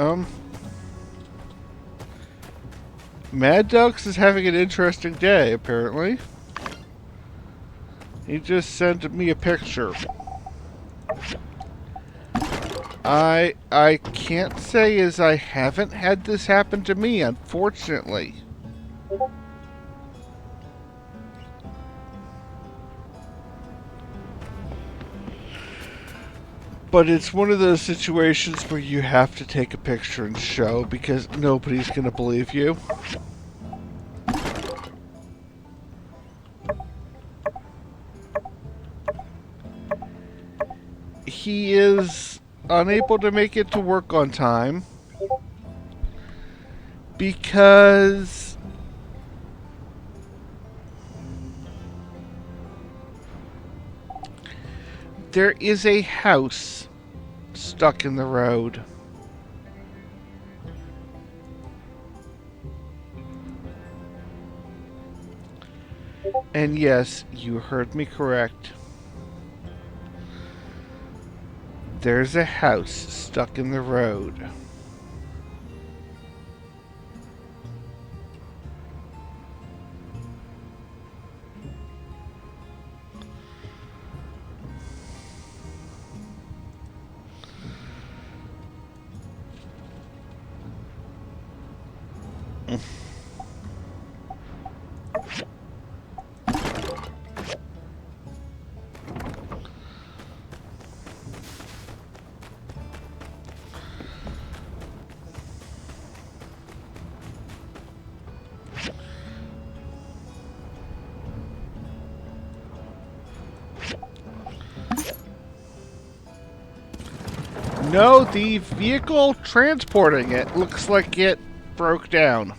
[SPEAKER 1] Mad Ducks is having an interesting day, apparently. He just sent me a picture. I can't say as I haven't had this happen to me, unfortunately. But it's one of those situations where you have to take a picture and show because nobody's going to believe you. He is unable to make it to work on time because there is a house stuck in the road. And yes, you heard me correct. There's a house stuck in the road. No, the vehicle transporting it looks like it broke down.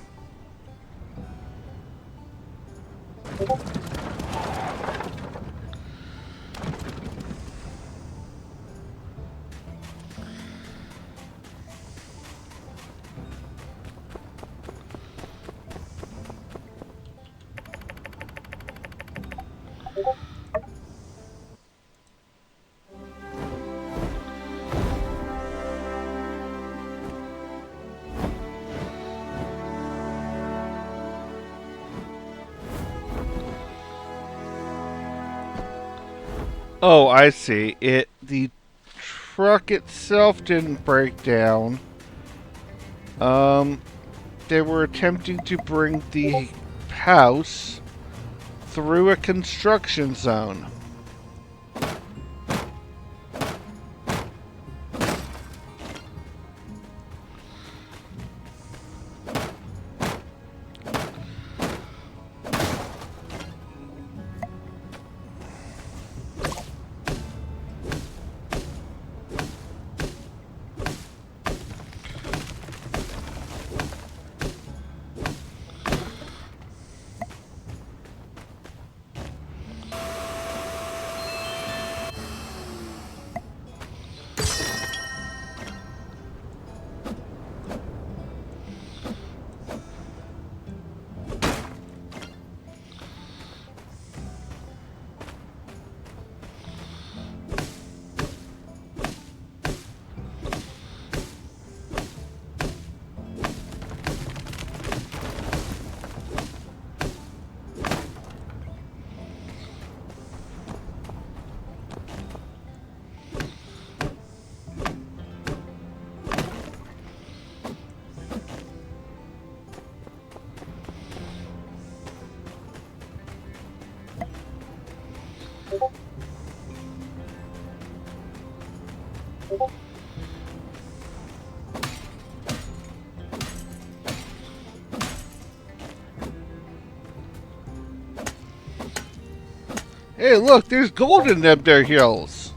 [SPEAKER 1] Oh, I see. The truck itself didn't break down. They were attempting to bring the house through a construction zone. Hey, look, there's gold in them there hills.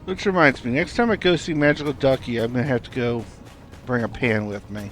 [SPEAKER 1] Which reminds me, next time I go see Magical Ducky, I'm gonna have to go bring a pan with me.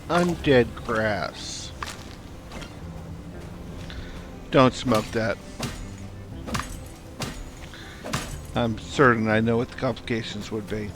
[SPEAKER 1] Undead grass. Don't smoke that. I'm certain I know what the complications would be.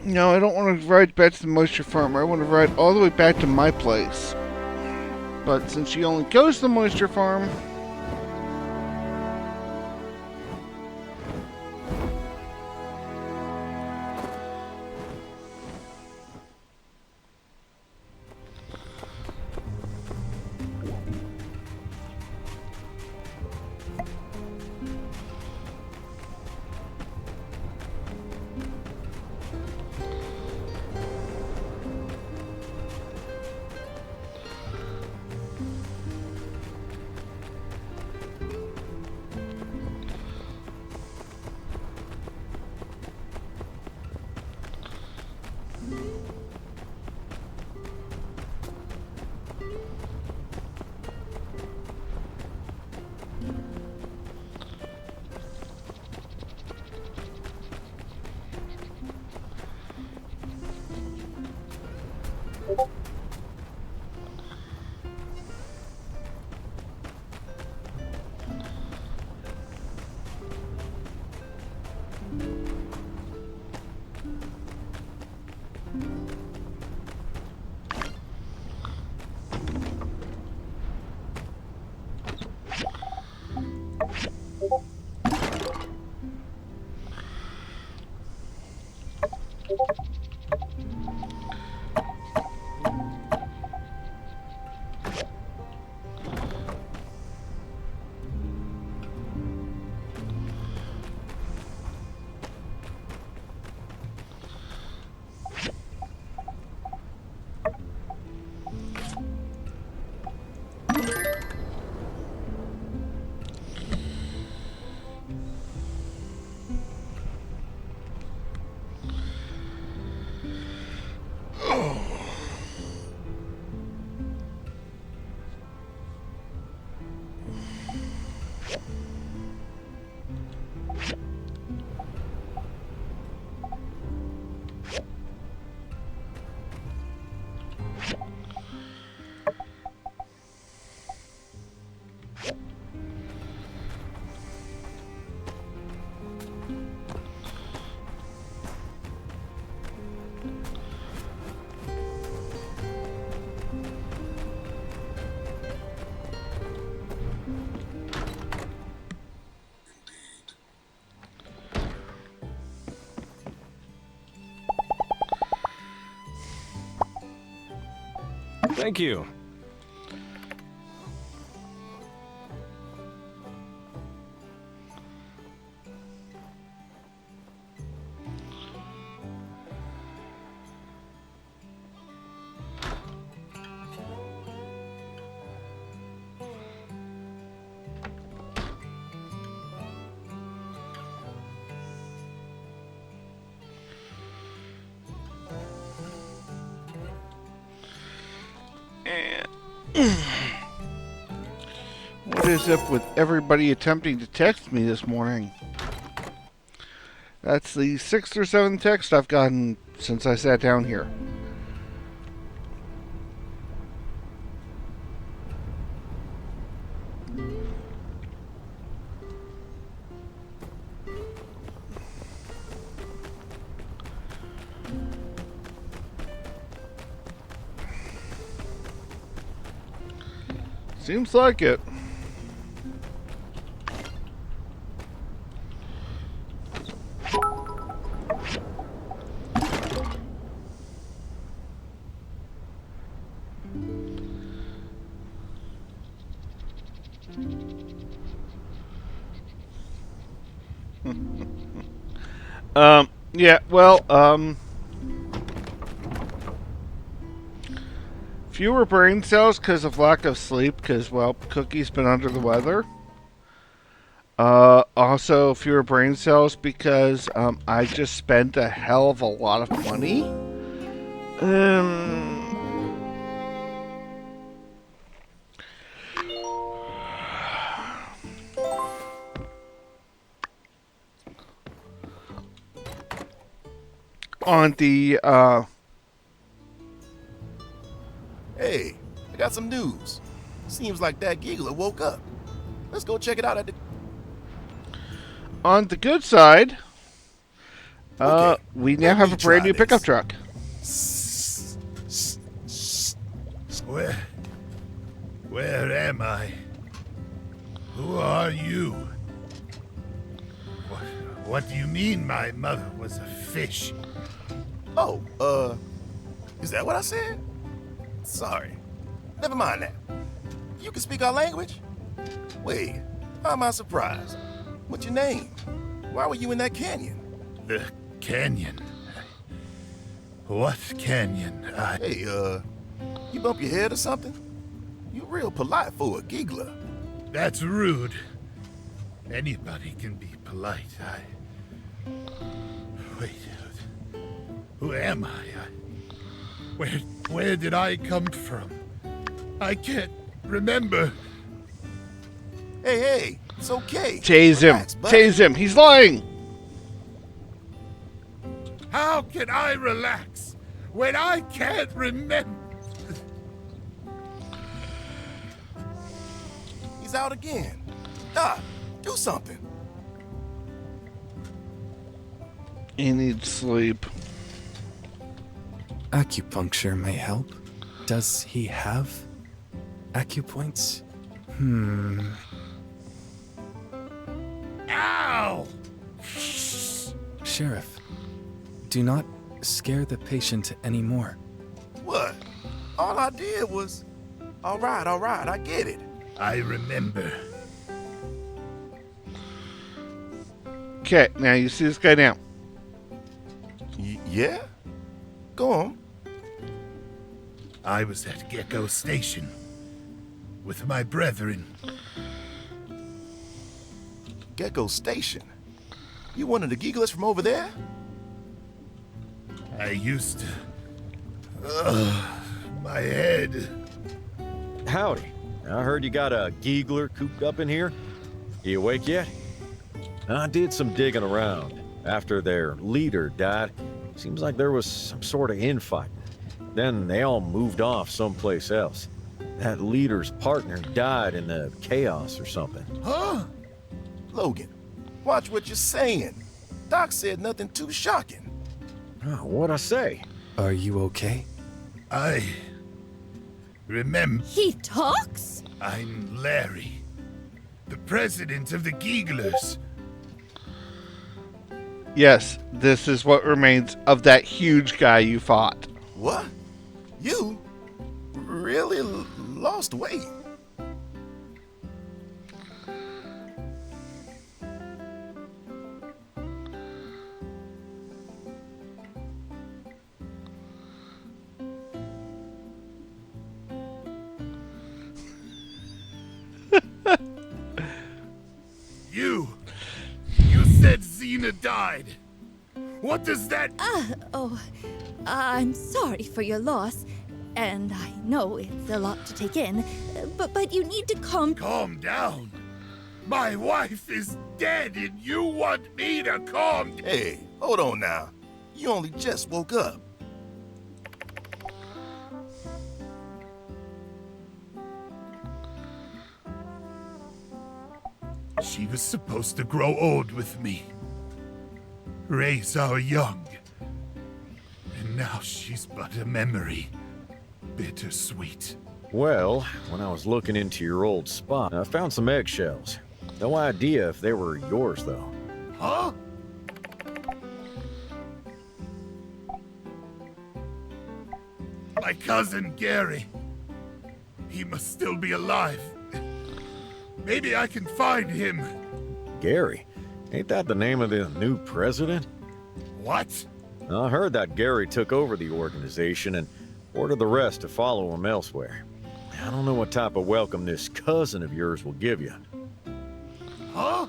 [SPEAKER 1] No, I don't want to ride back to the moisture farm. I want to ride all the way back to my place. But since she only goes to the moisture farm...
[SPEAKER 9] Thank you.
[SPEAKER 1] What is up with everybody attempting to text me this morning? That's the 6th or 7th text I've gotten since I sat down here. Seems like it. Yeah, well, fewer brain cells because of lack of sleep, because, well, Cookie's been under the weather. Also, fewer brain cells because, I just spent a hell of a lot of money. On the,
[SPEAKER 8] Hey, I got some news. Seems like that giggler woke up. Let's go check it out at the...
[SPEAKER 1] On the good side,
[SPEAKER 8] Okay,
[SPEAKER 1] we now
[SPEAKER 8] let
[SPEAKER 1] have
[SPEAKER 8] me
[SPEAKER 1] a brand
[SPEAKER 8] try
[SPEAKER 1] new pickup
[SPEAKER 8] this.
[SPEAKER 1] truck.
[SPEAKER 10] Where am I? Who are you? What do you mean my mother was a fish?
[SPEAKER 8] Oh, is that what I said? Sorry. Never mind that. You can speak our language? Wait, how am I surprised? What's your name? Why were you in that canyon?
[SPEAKER 10] The canyon. What canyon?
[SPEAKER 8] Hey, you bump your head or something? You real polite for a giggler.
[SPEAKER 10] That's rude. Anybody can be polite. Wait. Who am I? Where did I come from? I can't remember.
[SPEAKER 8] Hey, it's okay.
[SPEAKER 1] Tase
[SPEAKER 8] Relax,
[SPEAKER 1] him.
[SPEAKER 8] buddy.
[SPEAKER 1] Tase him. He's lying.
[SPEAKER 10] How can I relax when I can't remember?
[SPEAKER 8] He's out again. Doc, do something.
[SPEAKER 1] He needs sleep.
[SPEAKER 14] Acupuncture may help. Does he have acupoints?
[SPEAKER 10] Ow!
[SPEAKER 14] Sheriff, do not scare the patient anymore.
[SPEAKER 8] What? All I did was... All right, I get it.
[SPEAKER 10] I remember.
[SPEAKER 1] Okay, now you see this guy now.
[SPEAKER 8] Yeah? Go on.
[SPEAKER 10] I was at Gecko Station with my brethren.
[SPEAKER 8] Gecko Station? You one of the gigglers from over there?
[SPEAKER 10] I used to... my head.
[SPEAKER 7] Howdy. I heard you got a giggler cooped up in here. You awake yet? I did some digging around. After their leader died, seems like there was some sort of infighting. Then they all moved off someplace else. That leader's partner died in the chaos or something.
[SPEAKER 8] Huh? Logan, watch what you're saying. Doc said nothing too shocking.
[SPEAKER 7] Oh, what'd I say?
[SPEAKER 14] Are you okay?
[SPEAKER 10] I remember.
[SPEAKER 5] He talks?
[SPEAKER 10] I'm Larry, the president of the Gigglers.
[SPEAKER 1] Yes, this is what remains of that huge guy you fought.
[SPEAKER 8] What? You? really lost weight.
[SPEAKER 10] You said Xena died. What does that...
[SPEAKER 5] I'm sorry for your loss. And I know it's a lot to take in, but you need to calm
[SPEAKER 10] down. My wife is dead and you want me to calm down.
[SPEAKER 8] Hey, hold on now. You only just woke up.
[SPEAKER 10] She was supposed to grow old with me. Raise our young. And now she's but a memory. Bittersweet.
[SPEAKER 7] Well, when I was looking into your old spot, I found some eggshells. No idea if they were yours, though.
[SPEAKER 10] Huh? My cousin Gary. He must still be alive. Maybe I can find him.
[SPEAKER 7] Gary? Ain't that the name of the new president?
[SPEAKER 10] What?
[SPEAKER 7] I heard that Gary took over the organization and ordered the rest to follow him elsewhere. I don't know what type of welcome this cousin of yours will give you.
[SPEAKER 10] Huh?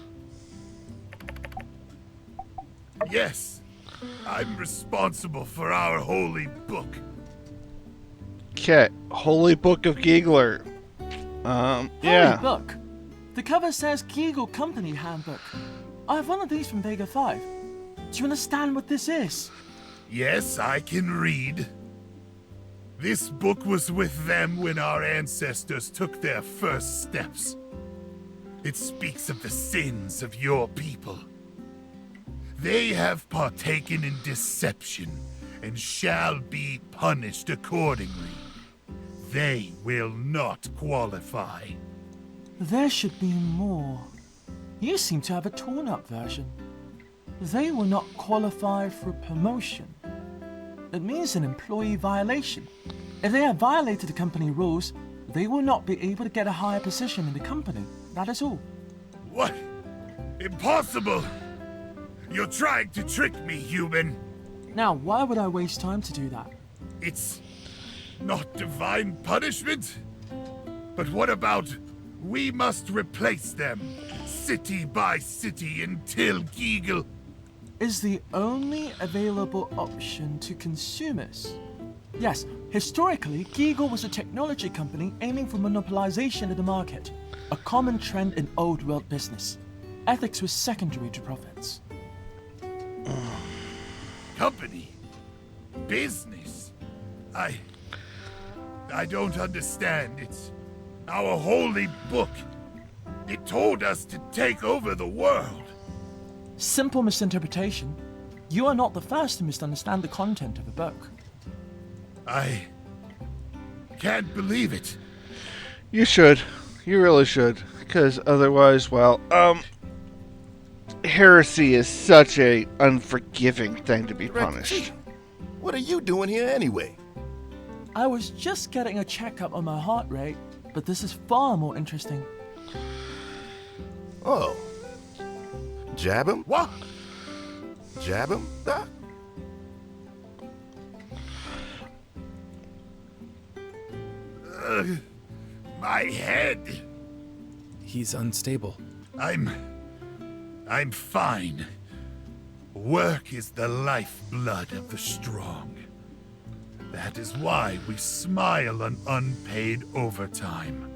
[SPEAKER 10] Yes. I'm responsible for our holy book.
[SPEAKER 1] Okay, Holy Book of Giegler. Yeah.
[SPEAKER 15] Holy book. The cover says Giegel Company Handbook. I have one of these from Vega 5. Do you understand what this is?
[SPEAKER 10] Yes, I can read. This book was with them when our ancestors took their first steps. It speaks of the sins of your people. They have partaken in deception and shall be punished accordingly. They will not qualify.
[SPEAKER 15] There should be more. You seem to have a torn-up version. They will not qualify for a promotion. It means an employee violation. If they have violated the company rules, they will not be able to get a higher position in the company. That is all.
[SPEAKER 10] What? Impossible! You're trying to trick me, human.
[SPEAKER 15] Now, why would I waste time to do that?
[SPEAKER 10] It's not divine punishment? But what about we must replace them, city by city, until Giegel
[SPEAKER 15] is the only available option to consumers. Yes, historically, Giegel was a technology company aiming for monopolization of the market, a common trend in old world business. Ethics was secondary to profits.
[SPEAKER 10] Company? Business? I don't understand. It's our holy book. It told us to take over the world.
[SPEAKER 15] Simple misinterpretation. You are not the first to misunderstand the content of a book.
[SPEAKER 10] I can't believe it.
[SPEAKER 1] You should. You really should. Because otherwise, well, heresy is such a unforgiving thing to be punished.
[SPEAKER 8] What are you doing here anyway?
[SPEAKER 15] I was just getting a checkup on my heart rate, but this is far more interesting.
[SPEAKER 8] Oh. Jab him?
[SPEAKER 10] What?
[SPEAKER 8] Jab him, Doc?
[SPEAKER 10] My head.
[SPEAKER 14] He's unstable.
[SPEAKER 10] I'm fine. Work is the lifeblood of the strong. That is why we smile on unpaid overtime.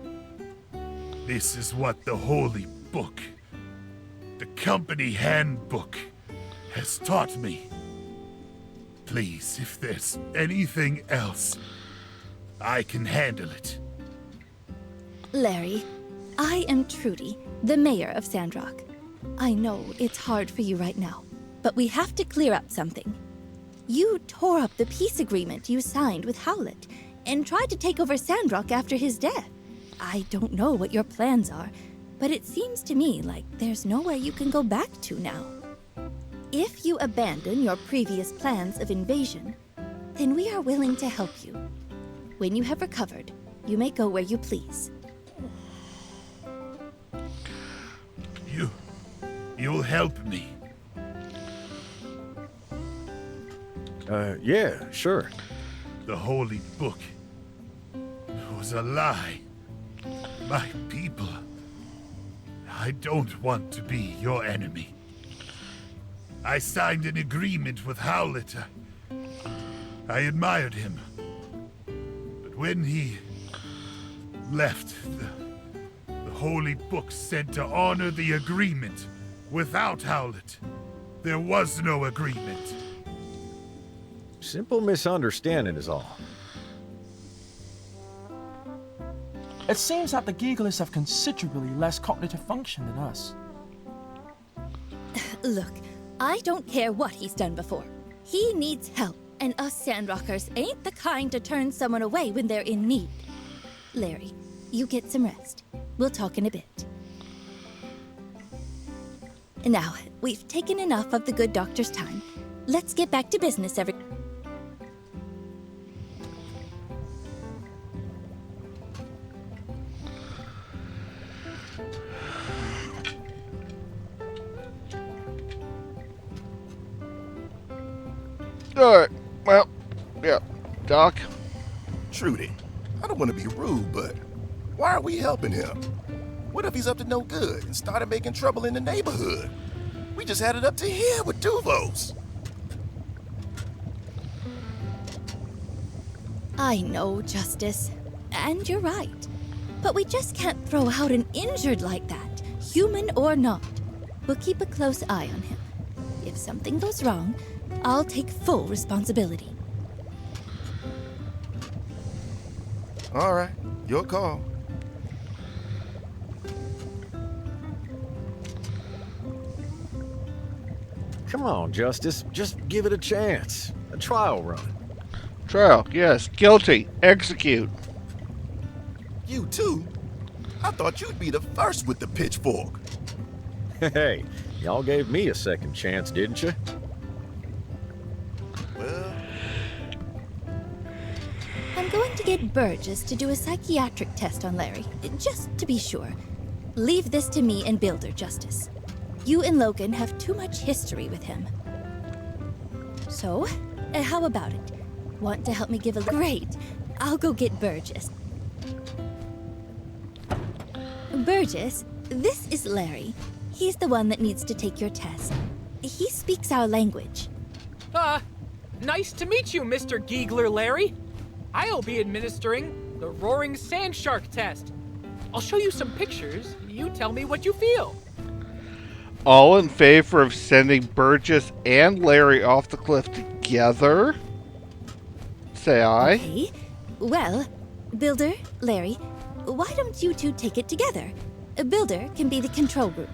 [SPEAKER 10] This is what the Holy Book, the company handbook, has taught me. Please, if there's anything else, I can handle it.
[SPEAKER 5] Larry, I am Trudy, the mayor of Sandrock. I know it's hard for you right now, but we have to clear up something. You tore up the peace agreement you signed with Howlett and tried to take over Sandrock after his death. I don't know what your plans are, but it seems to me like there's nowhere you can go back to now. If you abandon your previous plans of invasion, then we are willing to help you. When you have recovered, You may go where you please.
[SPEAKER 10] You'll help me.
[SPEAKER 7] Yeah, sure.
[SPEAKER 10] The Holy Book was a lie. My people. I don't want to be your enemy. I signed an agreement with Howlett. I admired him. But when he left, the Holy Book said to honor the agreement. Without Howlett, there was no agreement.
[SPEAKER 7] Simple misunderstanding is all.
[SPEAKER 15] It seems that the Gigglers have considerably less cognitive function than us.
[SPEAKER 5] Look, I don't care what he's done before. He needs help, and us Sandrockers ain't the kind to turn someone away when they're in need. Larry, you get some rest. We'll talk in a bit. Now, we've taken enough of the good doctor's time. Let's get back to business,
[SPEAKER 1] Alright, well, yeah. Doc?
[SPEAKER 8] Trudy, I don't want to be rude, but why are we helping him? What if he's up to no good and started making trouble in the neighborhood? We just had it up to here with Duvos.
[SPEAKER 5] I know, Justice, and you're right. But we just can't throw out an injured like that, human or not. We'll keep a close eye on him. If something goes wrong, I'll take full responsibility.
[SPEAKER 8] All right, your call.
[SPEAKER 7] Come on, Justice. Just give it a chance. A trial run.
[SPEAKER 1] Trial, yes. Guilty. Execute.
[SPEAKER 8] You too? I thought you'd be the first with the pitchfork.
[SPEAKER 7] Hey, y'all gave me a second chance, didn't you?
[SPEAKER 8] Well,
[SPEAKER 5] I'm going to get Burgess to do a psychiatric test on Larry, just to be sure. Leave this to me and Builder, Justice. You and Logan have too much history with him. So, how about it? Want to help me give a... Great! I'll go get Burgess. Burgess, this is Larry. He's the one that needs to take your test. He speaks our language.
[SPEAKER 3] Nice to meet you, Mr. Giggler Larry. I'll be administering the Roaring Sand Shark test. I'll show you some pictures. You tell me what you feel.
[SPEAKER 1] All in favor of sending Burgess and Larry off the cliff together? Say aye.
[SPEAKER 5] Okay. Well, Builder, Larry, why don't you two take it together? Builder can be the control group.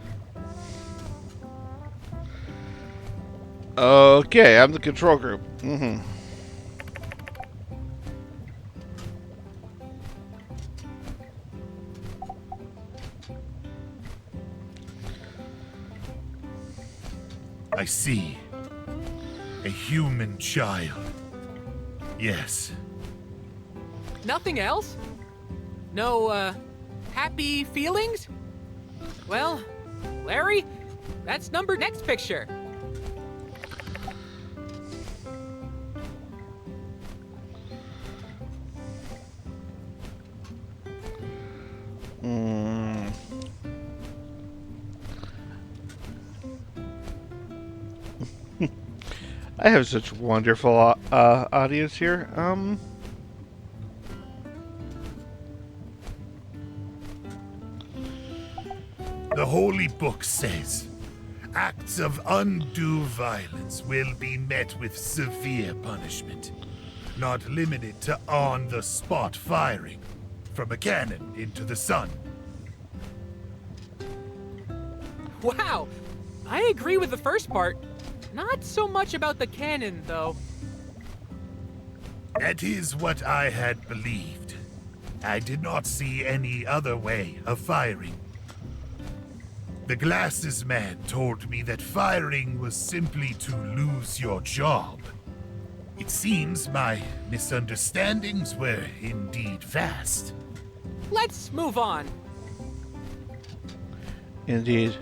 [SPEAKER 1] Okay, I'm the control group.
[SPEAKER 10] I see. A human child. Yes.
[SPEAKER 3] Nothing else? No, happy feelings? Well, Larry, that's next picture.
[SPEAKER 1] I have such wonderful audience here.
[SPEAKER 10] The Holy Book says, acts of undue violence will be met with severe punishment, not limited to on-the-spot firing from a cannon into the sun.
[SPEAKER 3] Wow, I agree with the first part. Not so much about the cannon, though.
[SPEAKER 10] That is what I had believed. I did not see any other way of firing. The glasses man told me that firing was simply to lose your job. It seems my misunderstandings were indeed vast.
[SPEAKER 3] Let's move on.
[SPEAKER 1] Indeed.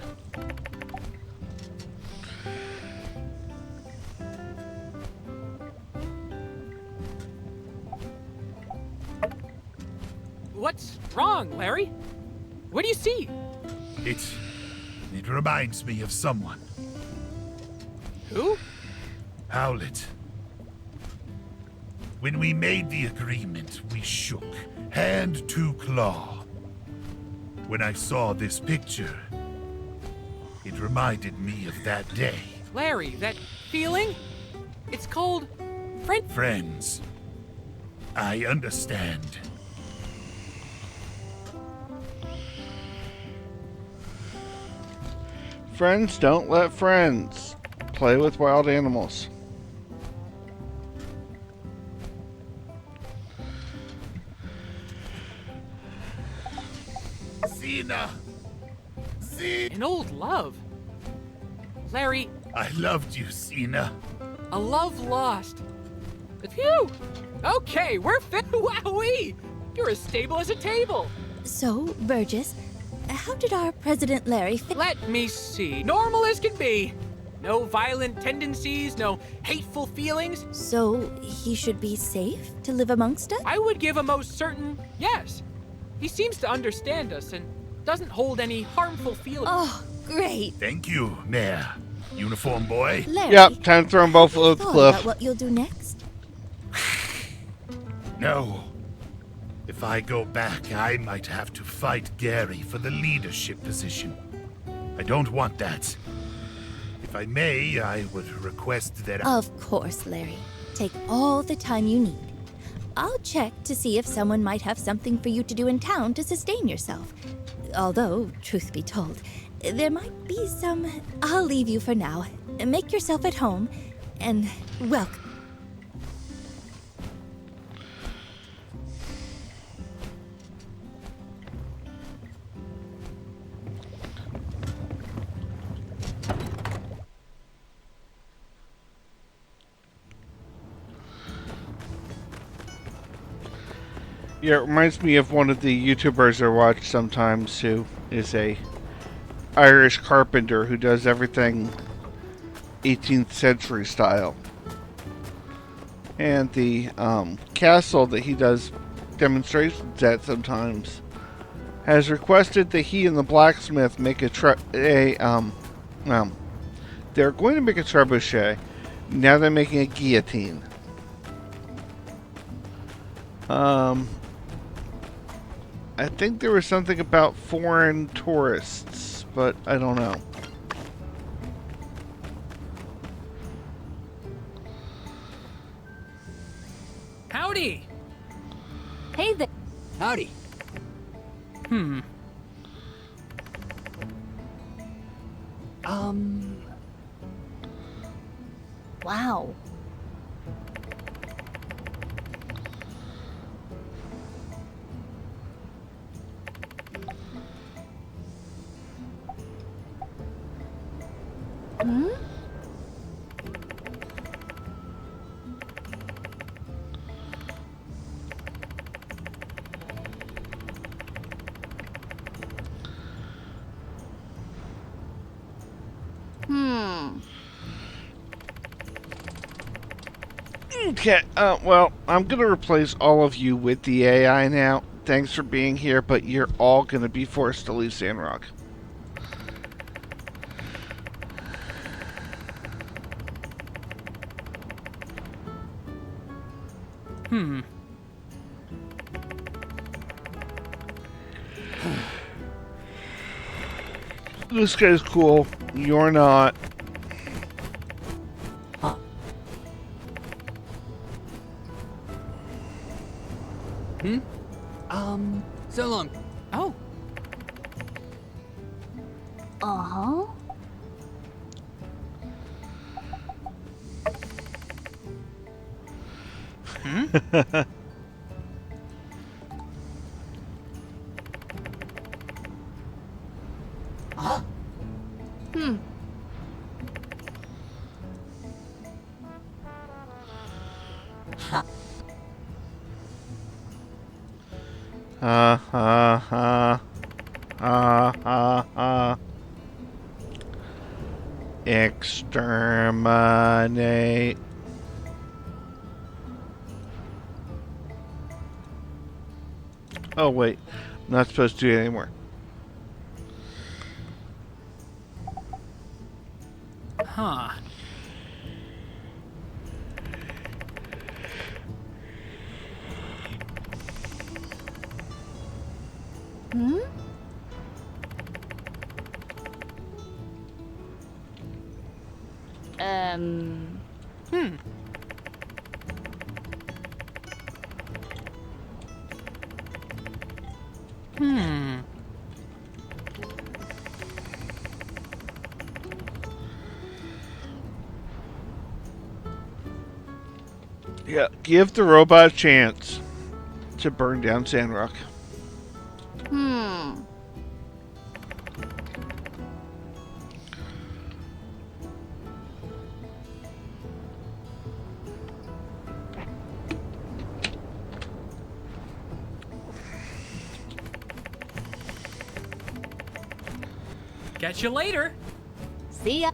[SPEAKER 3] What's wrong, Larry? What do you see?
[SPEAKER 10] It reminds me of someone.
[SPEAKER 3] Who?
[SPEAKER 10] Howlett. When we made the agreement, we shook, hand to claw. When I saw this picture, it reminded me of that day.
[SPEAKER 3] Larry, that feeling? It's called
[SPEAKER 10] Friends. I understand.
[SPEAKER 1] Friends don't let friends play with wild animals.
[SPEAKER 10] Xena!
[SPEAKER 3] An old love. Larry.
[SPEAKER 10] I loved you, Xena.
[SPEAKER 3] A love lost. Phew! Okay, we're fit. Wowee! You're as stable as a table.
[SPEAKER 5] So, Burgess, how did our President Larry
[SPEAKER 3] Let me see. Normal as can be. No violent tendencies, no hateful feelings.
[SPEAKER 5] So, he should be safe to live amongst us?
[SPEAKER 3] I would give a most certain yes. He seems to understand us and doesn't hold any harmful feelings.
[SPEAKER 5] Oh, great.
[SPEAKER 10] Thank you, Mayor. Uniform boy?
[SPEAKER 5] Larry,
[SPEAKER 1] Yep, time to throw them both over the
[SPEAKER 5] thought
[SPEAKER 1] cliff.
[SPEAKER 5] about what you'll do next?
[SPEAKER 10] No. If I go back, I might have to fight Gary for the leadership position. I don't want that. If I may, I would request that
[SPEAKER 5] Of course, Larry. Take all the time you need. I'll check to see if someone might have something for you to do in town to sustain yourself. Although, truth be told, there might be some... I'll leave you for now. Make yourself at home, and welcome.
[SPEAKER 1] Yeah, it reminds me of one of the YouTubers I watch sometimes who is a Irish carpenter who does everything 18th century style. And the castle that he does demonstrations at sometimes has requested that he and the blacksmith make they're going to make a trebuchet. Now they're making a guillotine. I think there was something about foreign tourists, but I don't know.
[SPEAKER 3] Howdy!
[SPEAKER 6] Hey there.
[SPEAKER 3] Howdy.
[SPEAKER 6] Wow. Hmm?
[SPEAKER 1] Okay, well, I'm going to replace all of you with the AI now. Thanks for being here, but you're all going to be forced to leave Sandrock. This guy's cool. You're not.
[SPEAKER 3] So long. Oh.
[SPEAKER 6] Uh-huh.
[SPEAKER 1] Exterminate. Oh wait, I'm not supposed to do it anymore.
[SPEAKER 3] Huh.
[SPEAKER 4] Hmm?
[SPEAKER 3] Hmm. Hmm.
[SPEAKER 1] Yeah, give the robot a chance to burn down Sandrock.
[SPEAKER 4] Hmm.
[SPEAKER 3] Catch you later.
[SPEAKER 4] See ya.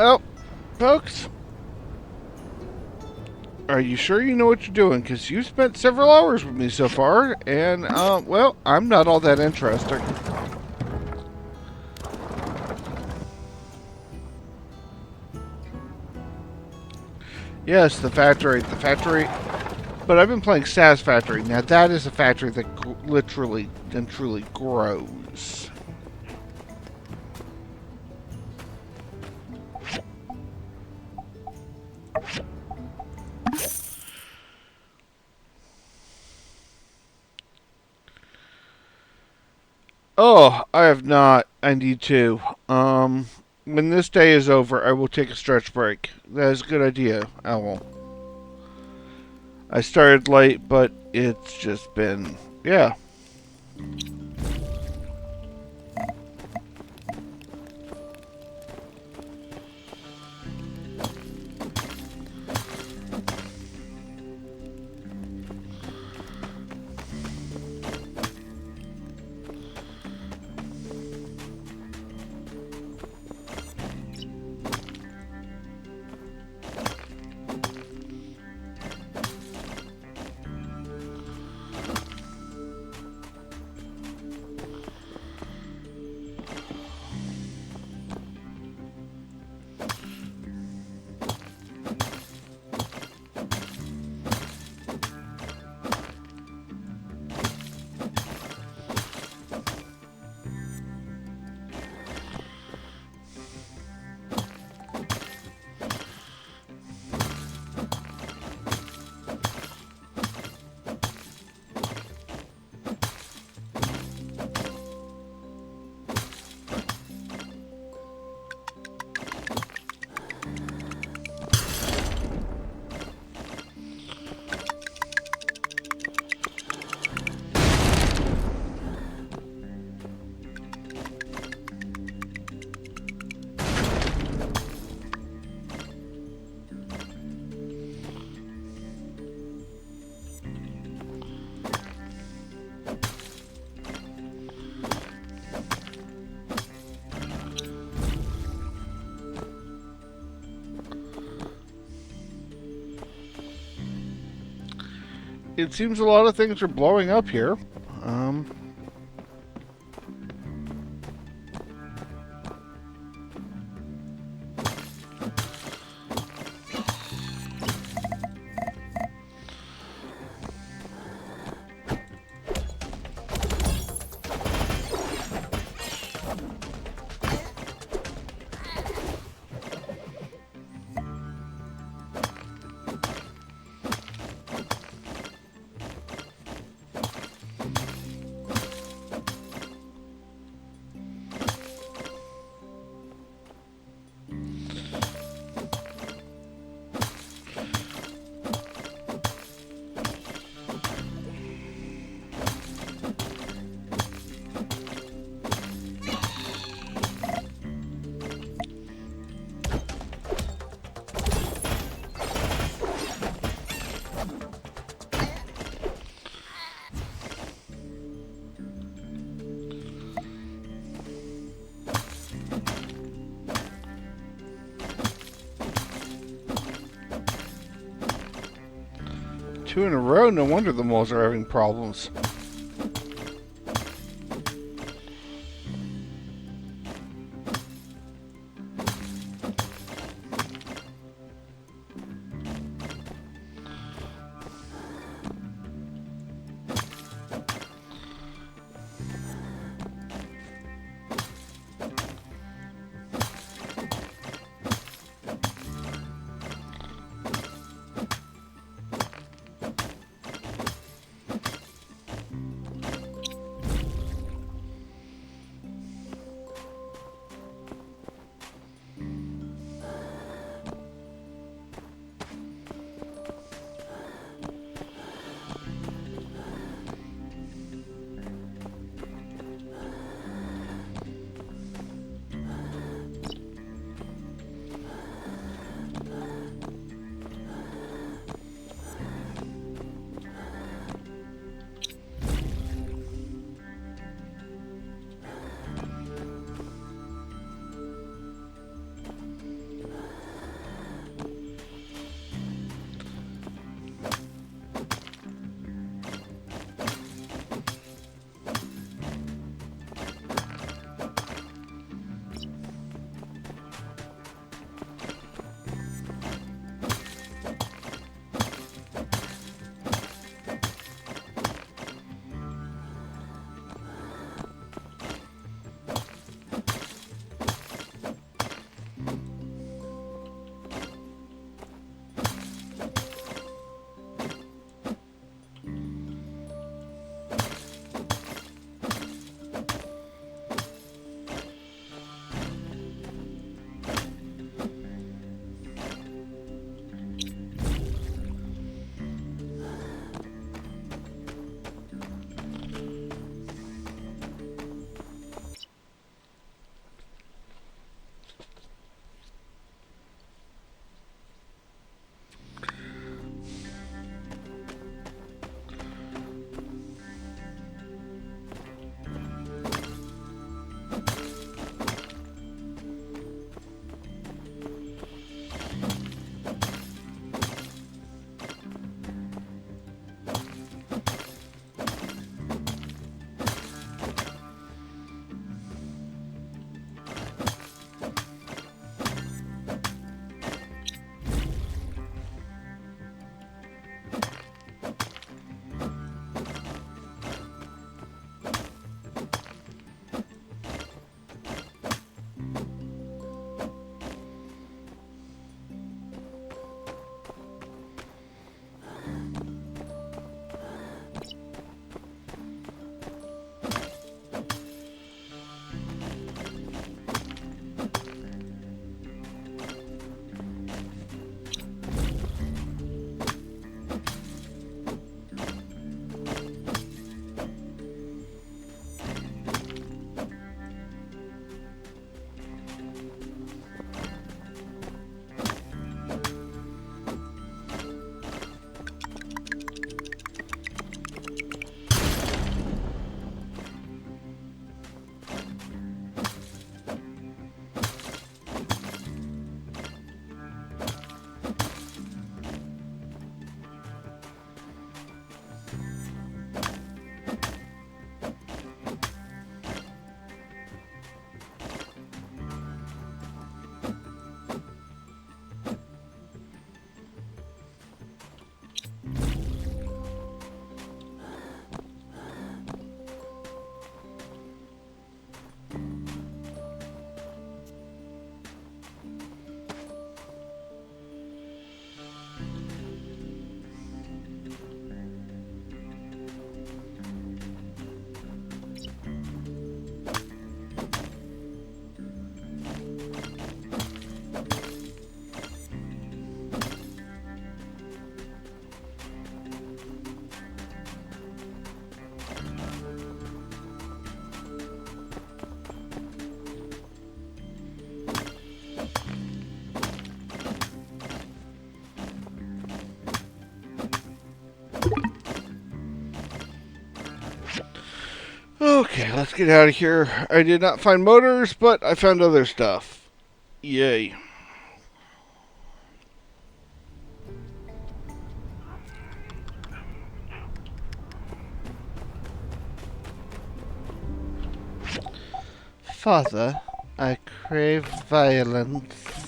[SPEAKER 1] Well, folks, are you sure you know what you're doing? Because you spent several hours with me so far, and, well, I'm not all that interesting. Yes, the factory. The factory. But I've been playing SAS Factory. Now, that is a factory that literally and truly grows. Oh, I have not. I need to. When this day is over, I will take a stretch break. That is a good idea, Owl. I started late, but it's just been, yeah. It seems a lot of things are blowing up here. Two in a row, no wonder the moles are having problems. Okay, let's get out of here. I did not find motors, but I found other stuff. Yay. Father, I crave violence.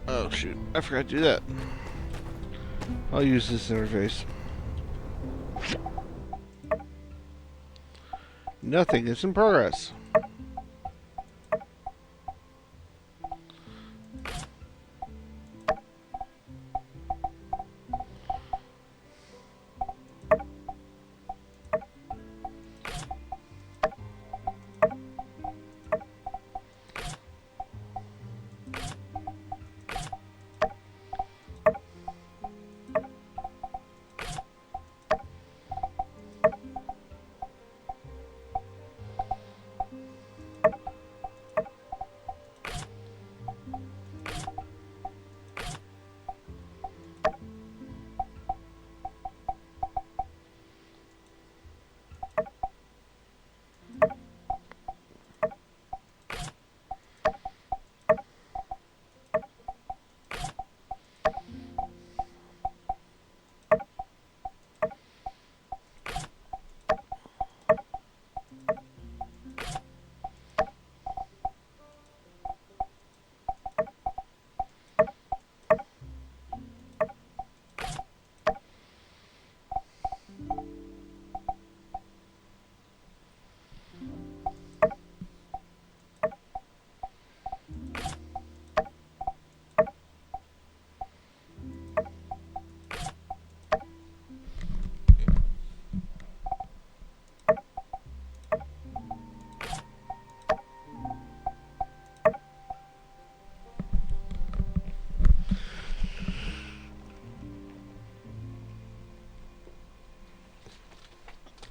[SPEAKER 1] Oh shoot, I forgot to do that. I'll use this interface. Nothing is in progress.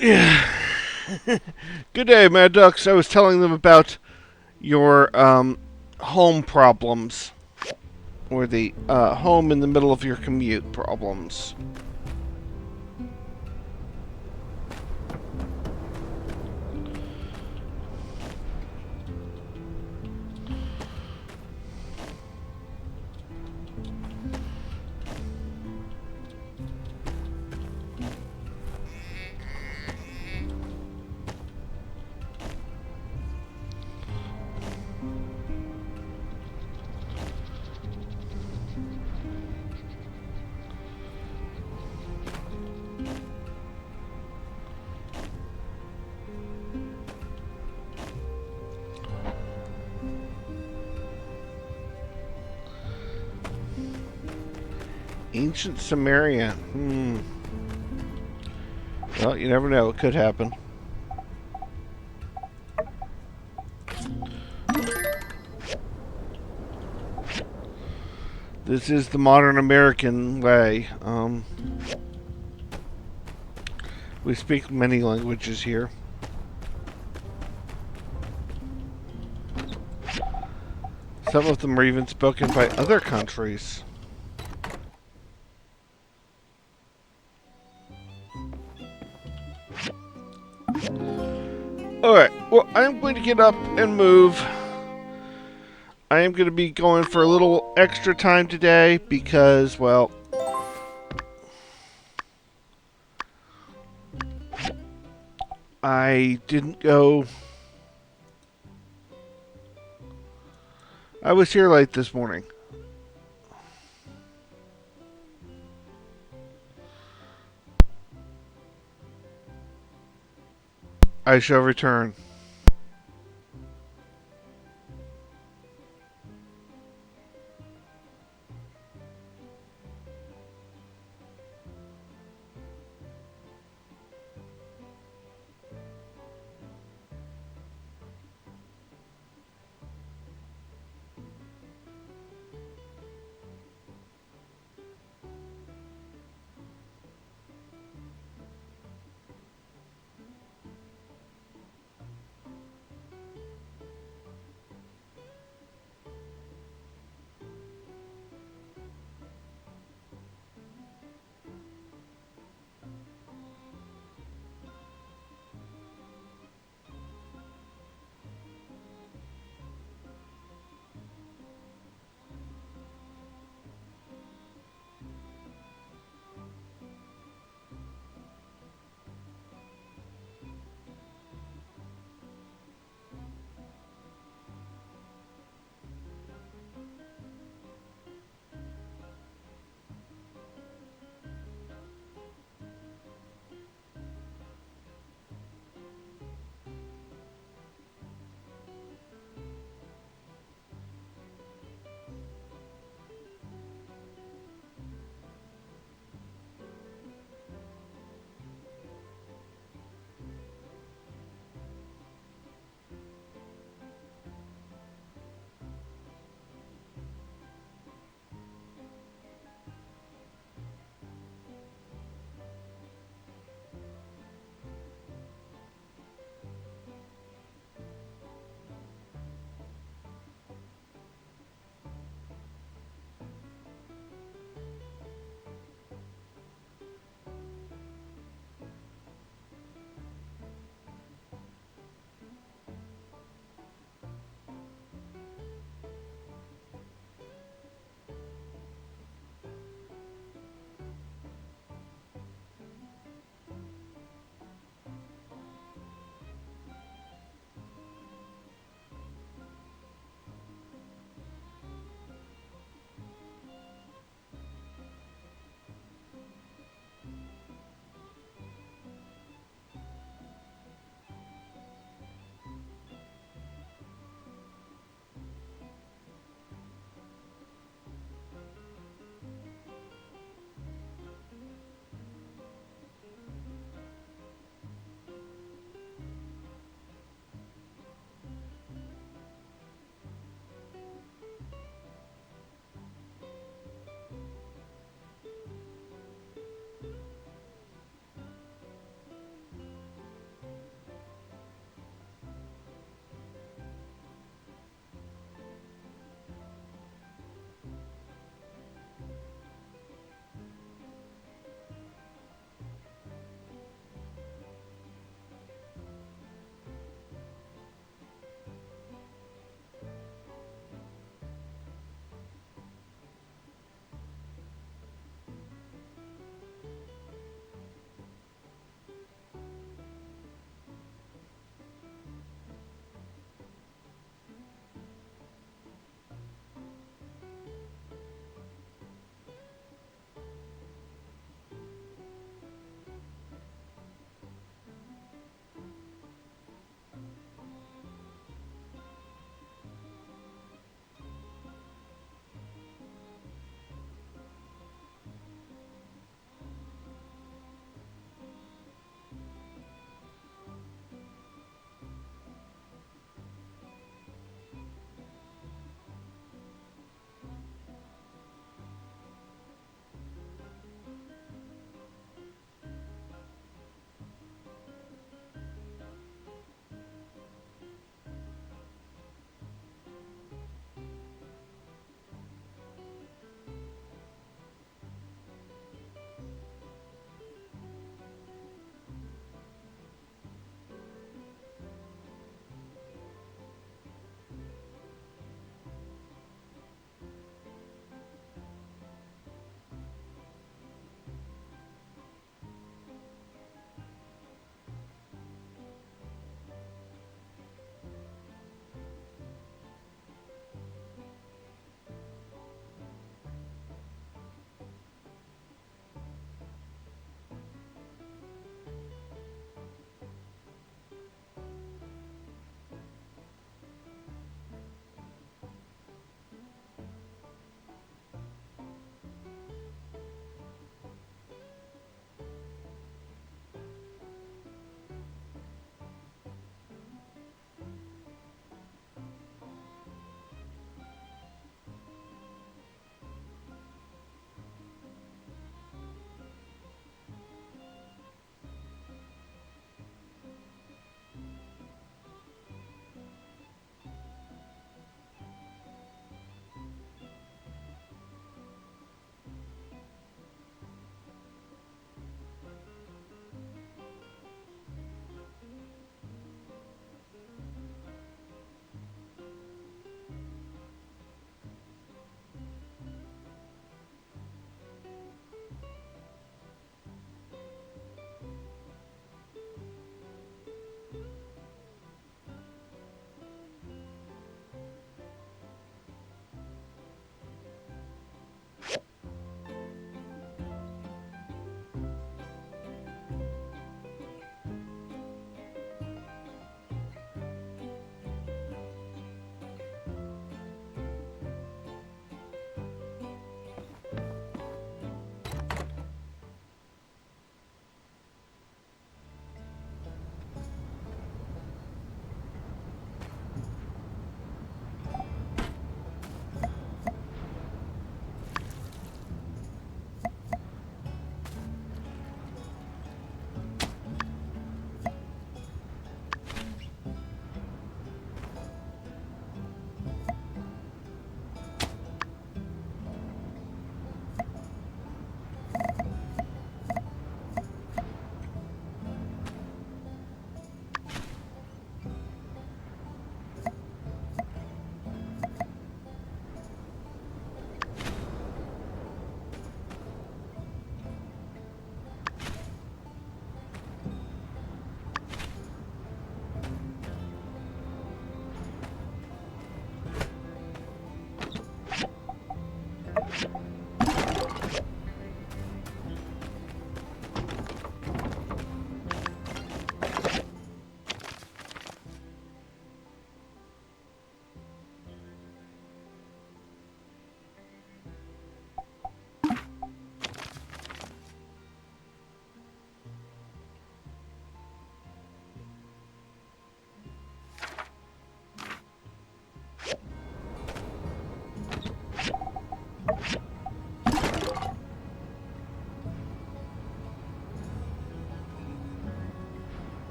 [SPEAKER 1] Yeah. Good day, Mad Ducks. I was telling them about your home problems, or the home in the middle of your commute problems. Ancient Sumerian. Well, you never know. It could happen. This is the modern American way. We speak many languages here. Some of them are even spoken by other countries. Alright, well, I'm going to get up and move. I am going to be going for a little extra time today because, well, I didn't go. I was here late this morning. I shall return.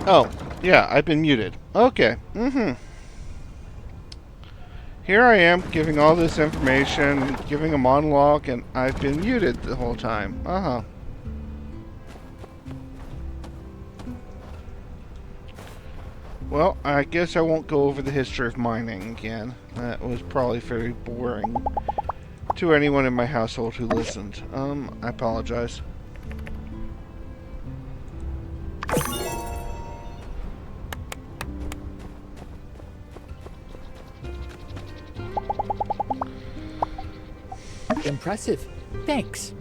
[SPEAKER 1] Oh, yeah, I've been muted. Okay. Here I am giving all this information, giving a monologue, and I've been muted the whole time. Well, I guess I won't go over the history of mining again. That was probably very boring to anyone in my household who listened. I apologize.
[SPEAKER 16] Impressive. Thanks.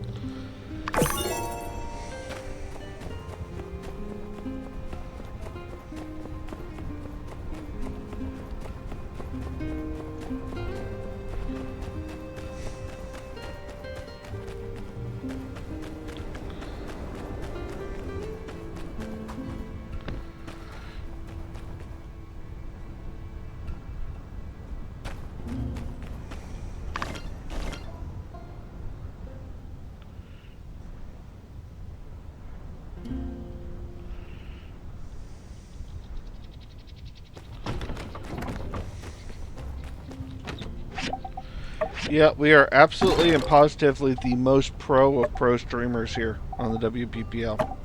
[SPEAKER 1] Yeah, we are absolutely and positively the most pro of pro streamers here on the WPPL.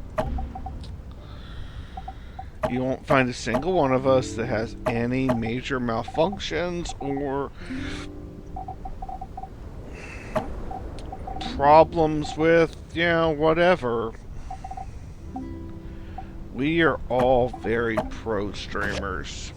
[SPEAKER 1] You won't find a single one of us that has any major malfunctions or problems with, whatever. We are all very pro streamers.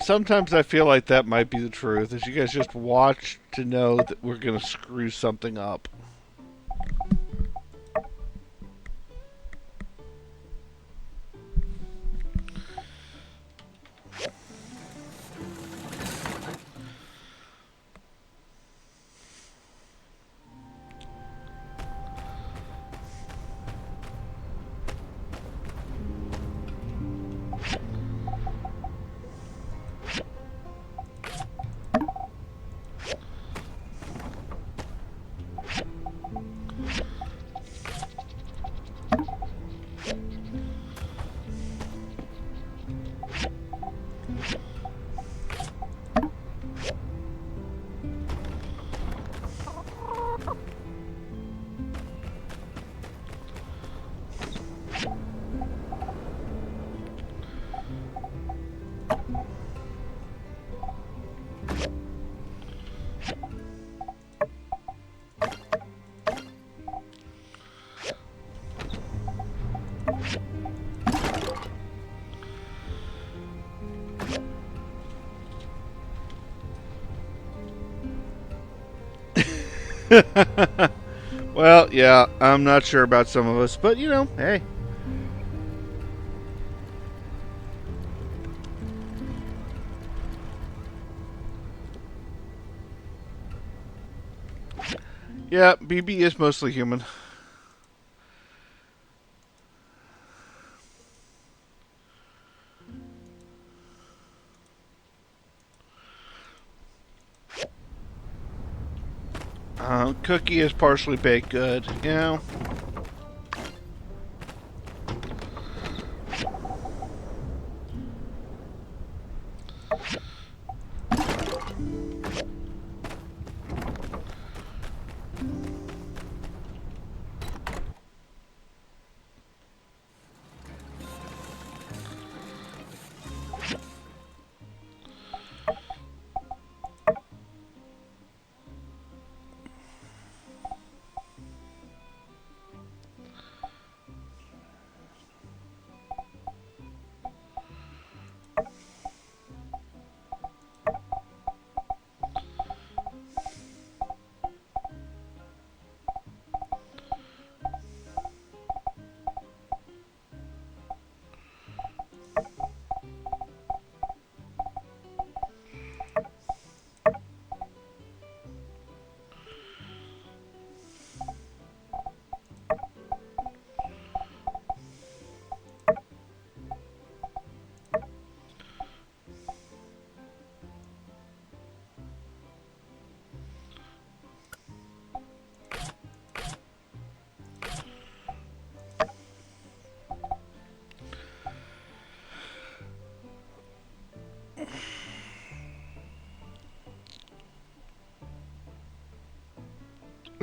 [SPEAKER 1] Sometimes I feel like that might be the truth, is you guys just watch to know that we're going to screw something up. Well, yeah, I'm not sure about some of us, but hey. Yeah, BB is mostly human. Cookie is partially baked good,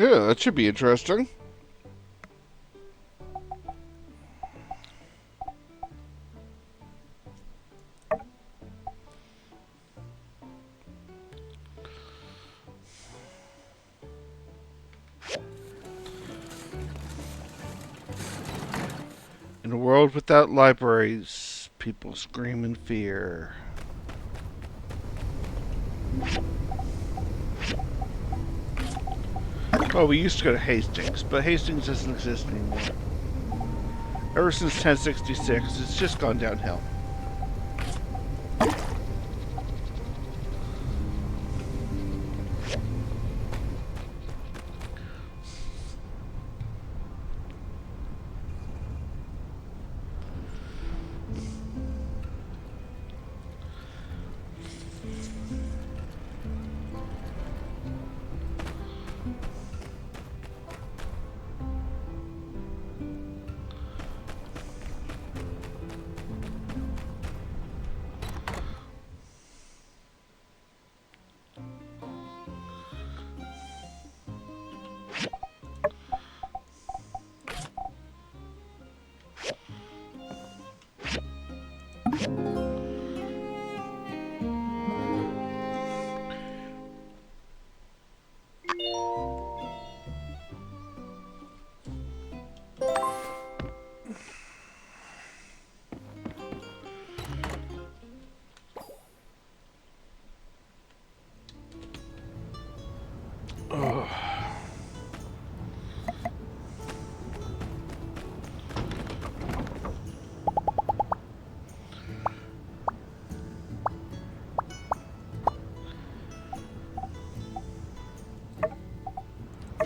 [SPEAKER 1] Yeah, that should be interesting. In a world without libraries, people scream in fear. Well, we used to go to Hastings, but Hastings doesn't exist anymore. Ever since 1066, it's just gone downhill.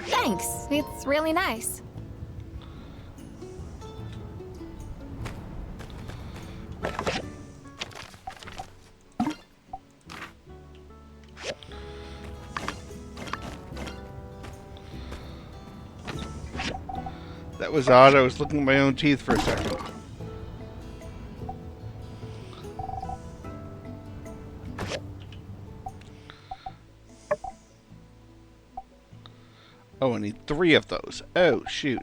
[SPEAKER 17] Thanks. It's really nice.
[SPEAKER 1] That was odd. I was looking at my own teeth for a second. Oh, I need 3 of those. Oh, shoot.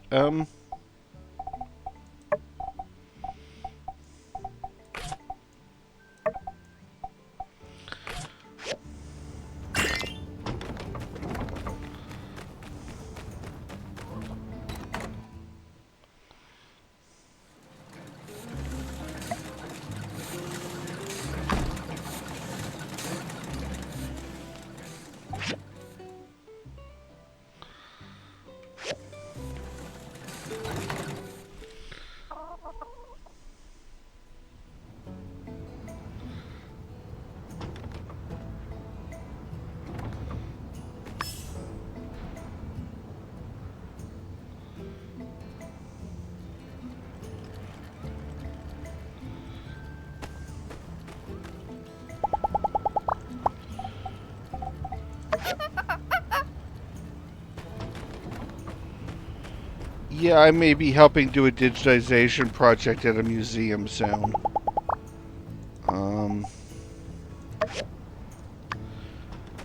[SPEAKER 1] Yeah, I may be helping do a digitization project at a museum soon.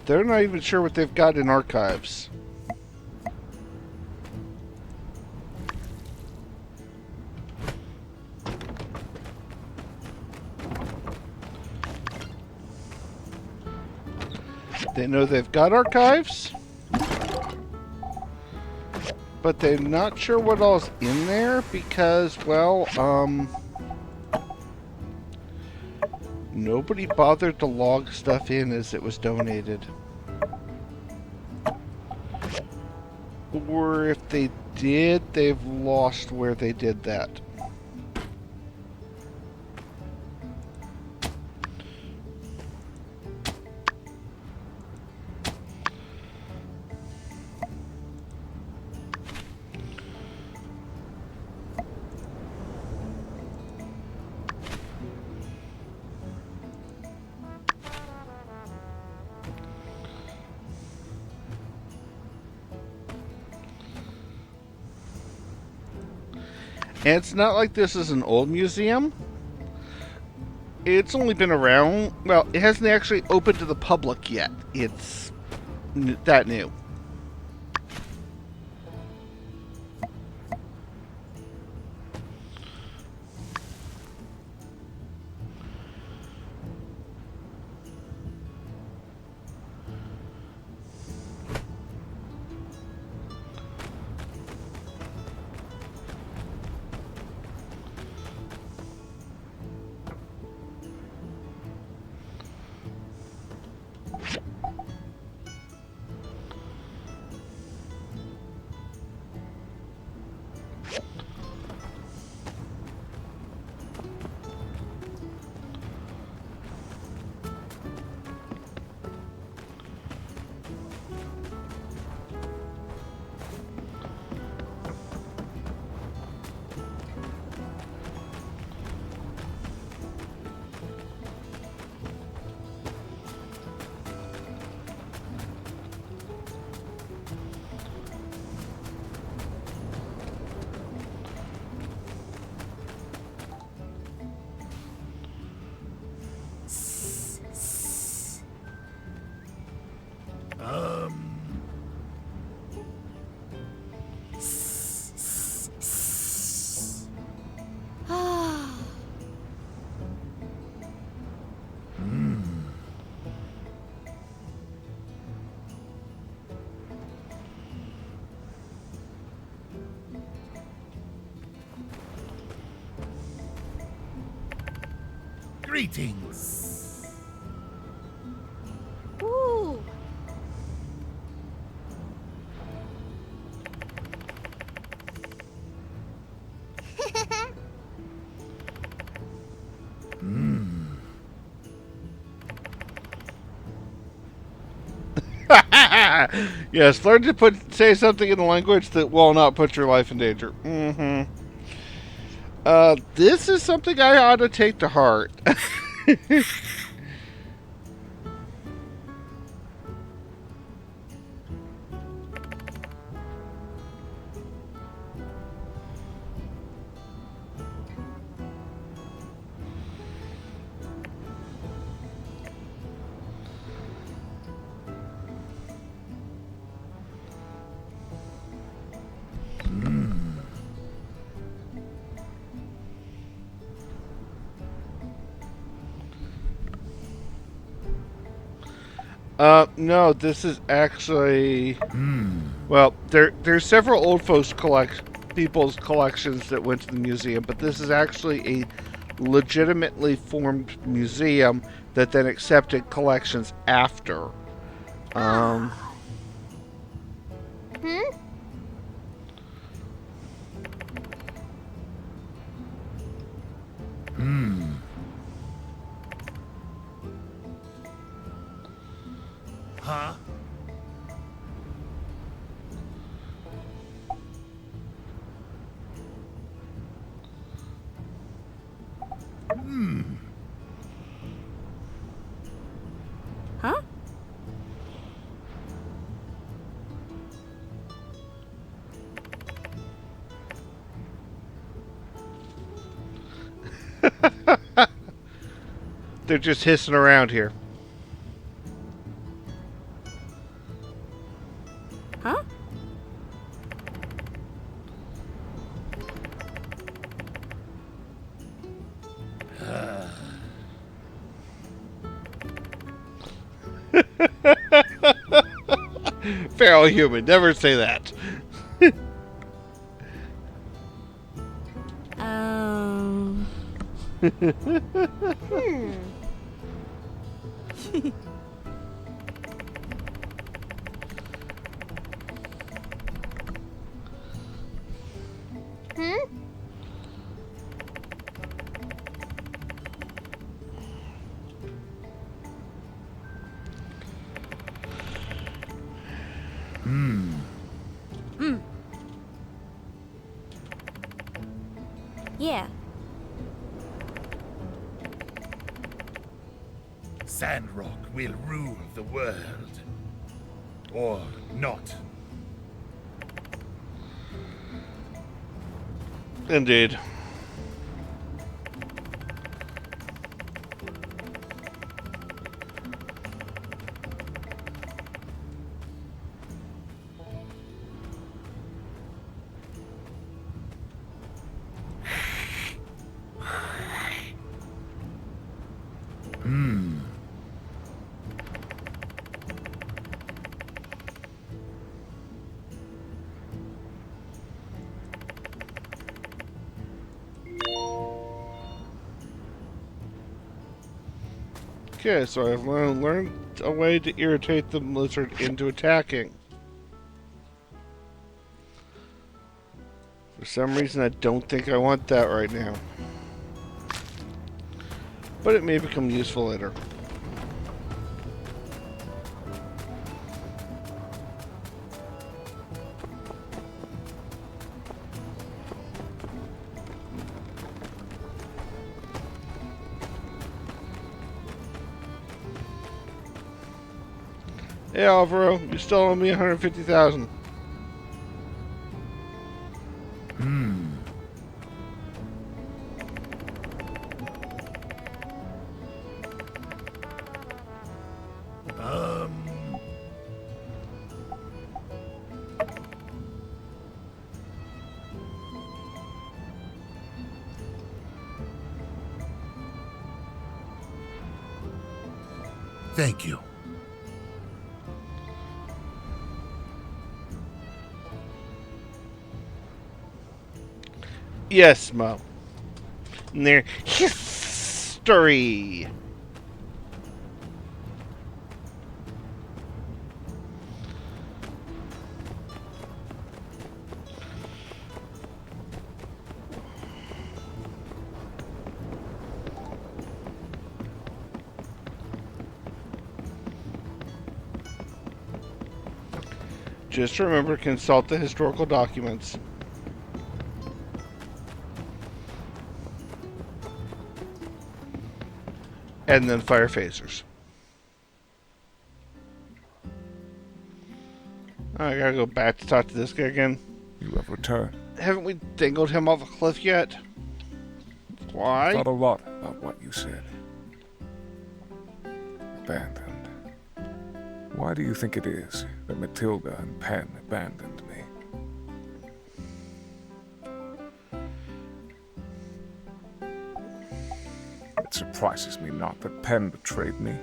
[SPEAKER 1] They're not even sure what they've got in archives. They know they've got archives, but they're not sure what all's in there because, well, nobody bothered to log stuff in as it was donated. Or if they did, they've lost where they did that. And it's not like this is an old museum. It's only been around, well, it hasn't actually opened to the public yet. It's that new.
[SPEAKER 10] Greetings.
[SPEAKER 4] Ooh.
[SPEAKER 1] Yes, learn to say something in a language that will not put your life in danger. Mm-hmm. This is something I ought to take to heart. No, this is actually... Well, there's several old folks people's collections that went to the museum, but this is actually a legitimately formed museum that then accepted collections after.
[SPEAKER 4] Hmm?
[SPEAKER 10] Huh?
[SPEAKER 4] Huh?
[SPEAKER 1] They're just hissing around here.
[SPEAKER 4] Huh?
[SPEAKER 1] Feral human, never say that.
[SPEAKER 4] Yeah.
[SPEAKER 10] Sandrock will rule the world. Or not.
[SPEAKER 1] Indeed. Okay, so I've learned a way to irritate the lizard into attacking. For some reason, I don't think I want that right now. But it may become useful later. Hey Alvaro, you still owe me 150,000.
[SPEAKER 10] Thank you.
[SPEAKER 1] Yes, Mo. And there. Hiss. mystery. Just remember, consult the historical documents. And then fire phasers. I gotta go back to talk to this guy again.
[SPEAKER 18] You have returned.
[SPEAKER 1] Haven't we dangled him off a cliff yet? Why?
[SPEAKER 18] I thought a lot about what you said. Abandoned. Why do you think it is that Matilda and Penn abandoned me? It surprises me not that Penn betrayed me.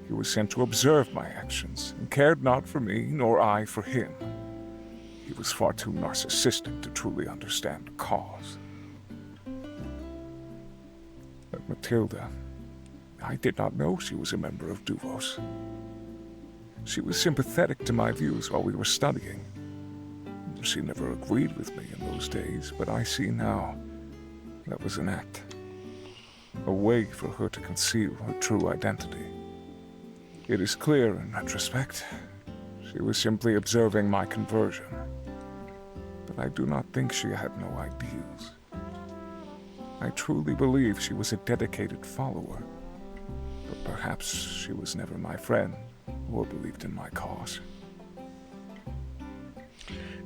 [SPEAKER 18] He was sent to observe my actions, and cared not for me, nor I for him. He was far too narcissistic to truly understand the cause. But Matilda, I did not know she was a member of Duvos. She was sympathetic to my views while we were studying. She never agreed with me in those days, but I see now that was an act. A way for her to conceal her true identity. It is clear in retrospect, she was simply observing my conversion. But I do not think she had no ideals. I truly believe she was a dedicated follower. But perhaps she was never my friend, or believed in my cause.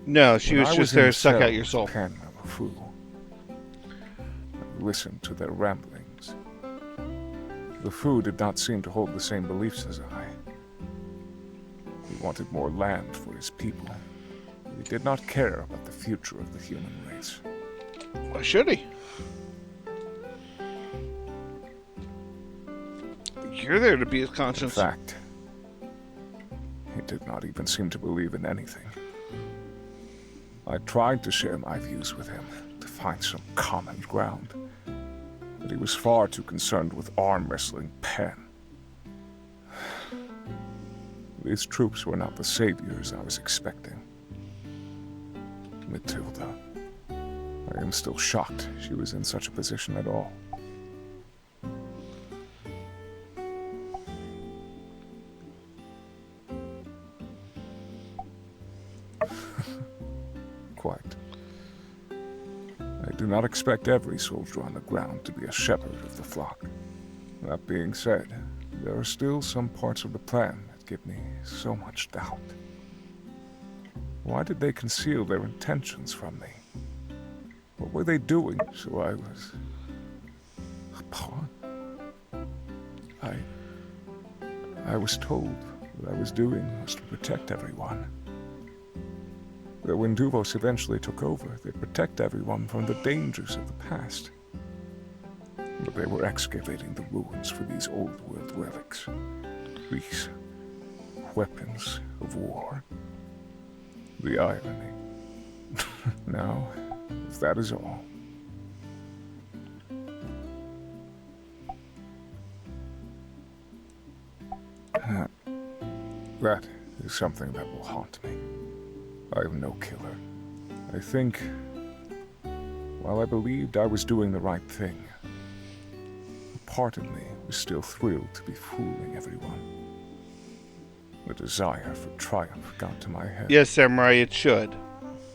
[SPEAKER 1] No, she
[SPEAKER 18] When
[SPEAKER 1] was
[SPEAKER 18] I
[SPEAKER 1] just
[SPEAKER 18] in
[SPEAKER 1] there
[SPEAKER 18] the
[SPEAKER 1] to suck
[SPEAKER 18] cell
[SPEAKER 1] out your
[SPEAKER 18] with
[SPEAKER 1] soul.
[SPEAKER 18] Penn and a fool. I listened to their ramblings. The fool did not seem to hold the same beliefs as I. He wanted more land for his people. He did not care about the future of the human race.
[SPEAKER 1] Why should he? You're there to be his conscience.
[SPEAKER 18] In fact, he did not even seem to believe in anything. I tried to share my views with him, to find some common ground. But he was far too concerned with arm-wrestling Penn. These troops were not the saviors I was expecting. Matilda. I am still shocked she was in such a position at all. Quite. I do not expect every soldier on the ground to be a shepherd of the flock. That being said, there are still some parts of the plan that give me so much doubt. Why did they conceal their intentions from me? What were they doing so I was a pawn? I was told what I was doing was to protect everyone. That when Duvos eventually took over, they'd protect everyone from the dangers of the past. But they were excavating the ruins for these old world relics. These weapons of war. The irony. Now, if that is all. That is something that will haunt me. I am no killer. I think, while I believed I was doing the right thing, a part of me was still thrilled to be fooling everyone. The desire for triumph got to my head.
[SPEAKER 1] Yes, Samurai, it should.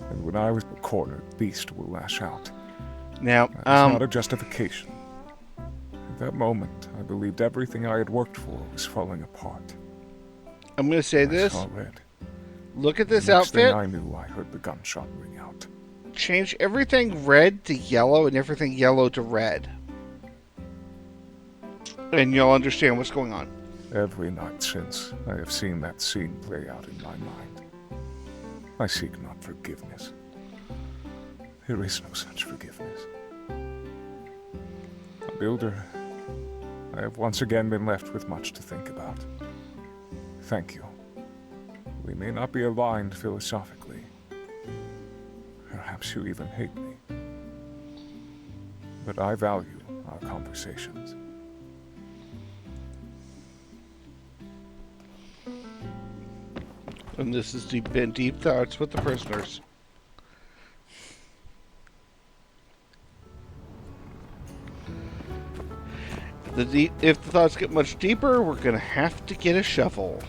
[SPEAKER 18] And when I was cornered, Beast will lash out.
[SPEAKER 1] Now,
[SPEAKER 18] That's not a justification. At that moment, I believed everything I had worked for was falling apart.
[SPEAKER 1] I'm going to say this.
[SPEAKER 18] I saw red.
[SPEAKER 1] Look at this
[SPEAKER 18] The next
[SPEAKER 1] outfit.
[SPEAKER 18] thing I knew, I heard the gunshot ring out.
[SPEAKER 1] Change everything red to yellow and everything yellow to red. And you'll understand what's going on.
[SPEAKER 18] Every night since, I have seen that scene play out in my mind. I seek not forgiveness. There is no such forgiveness. Builder, I have once again been left with much to think about. Thank you. We may not be aligned philosophically. Perhaps you even hate me. But I value our conversations.
[SPEAKER 1] And this is deep thoughts with the prisoners. If the thoughts get much deeper, we're gonna have to get a shovel.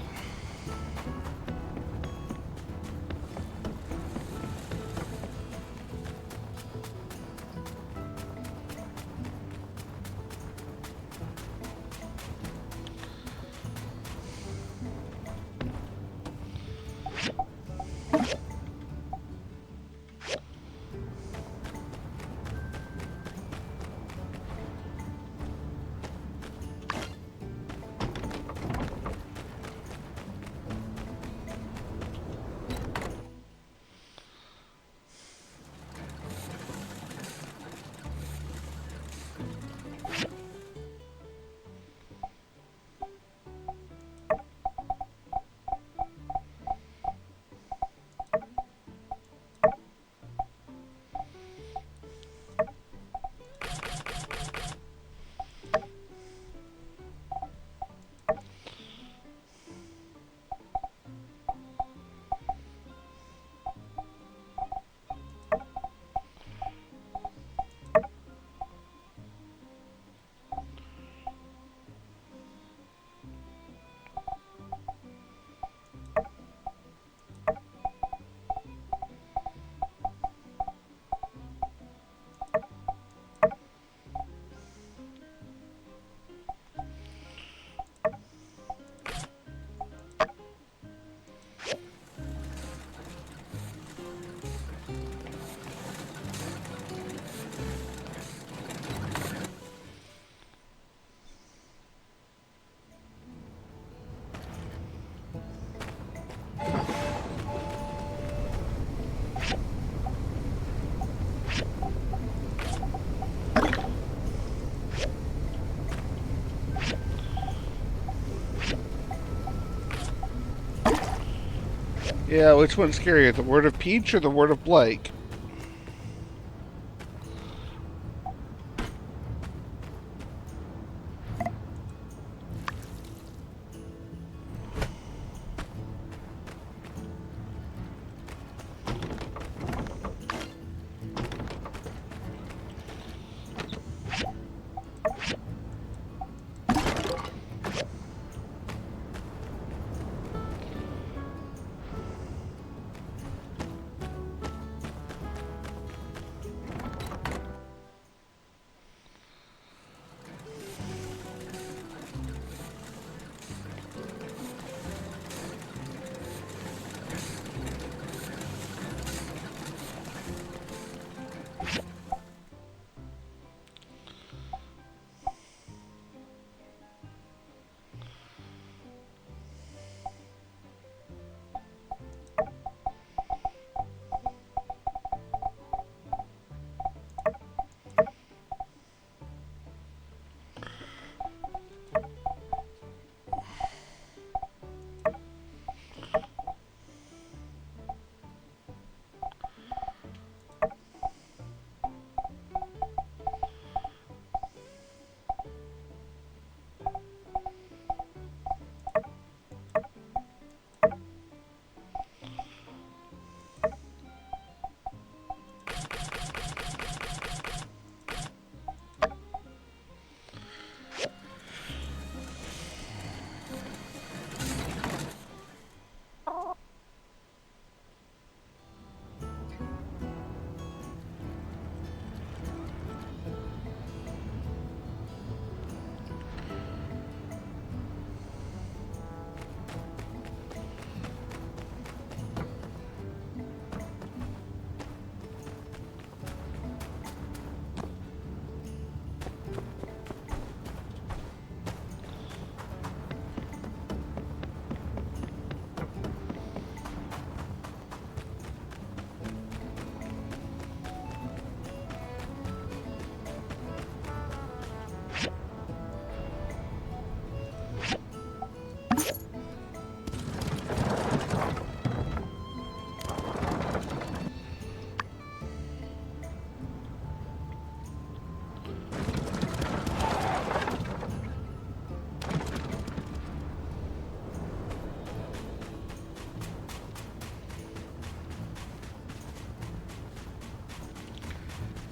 [SPEAKER 1] Yeah, which one's scarier, the word of Peach or the word of Blake?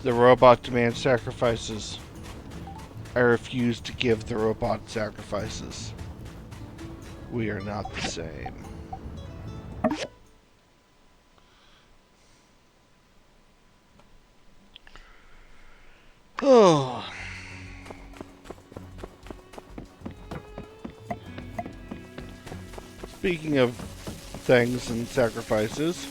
[SPEAKER 1] The robot demands sacrifices. I refuse to give the robot sacrifices. We are not the same. Oh. Speaking of things and sacrifices,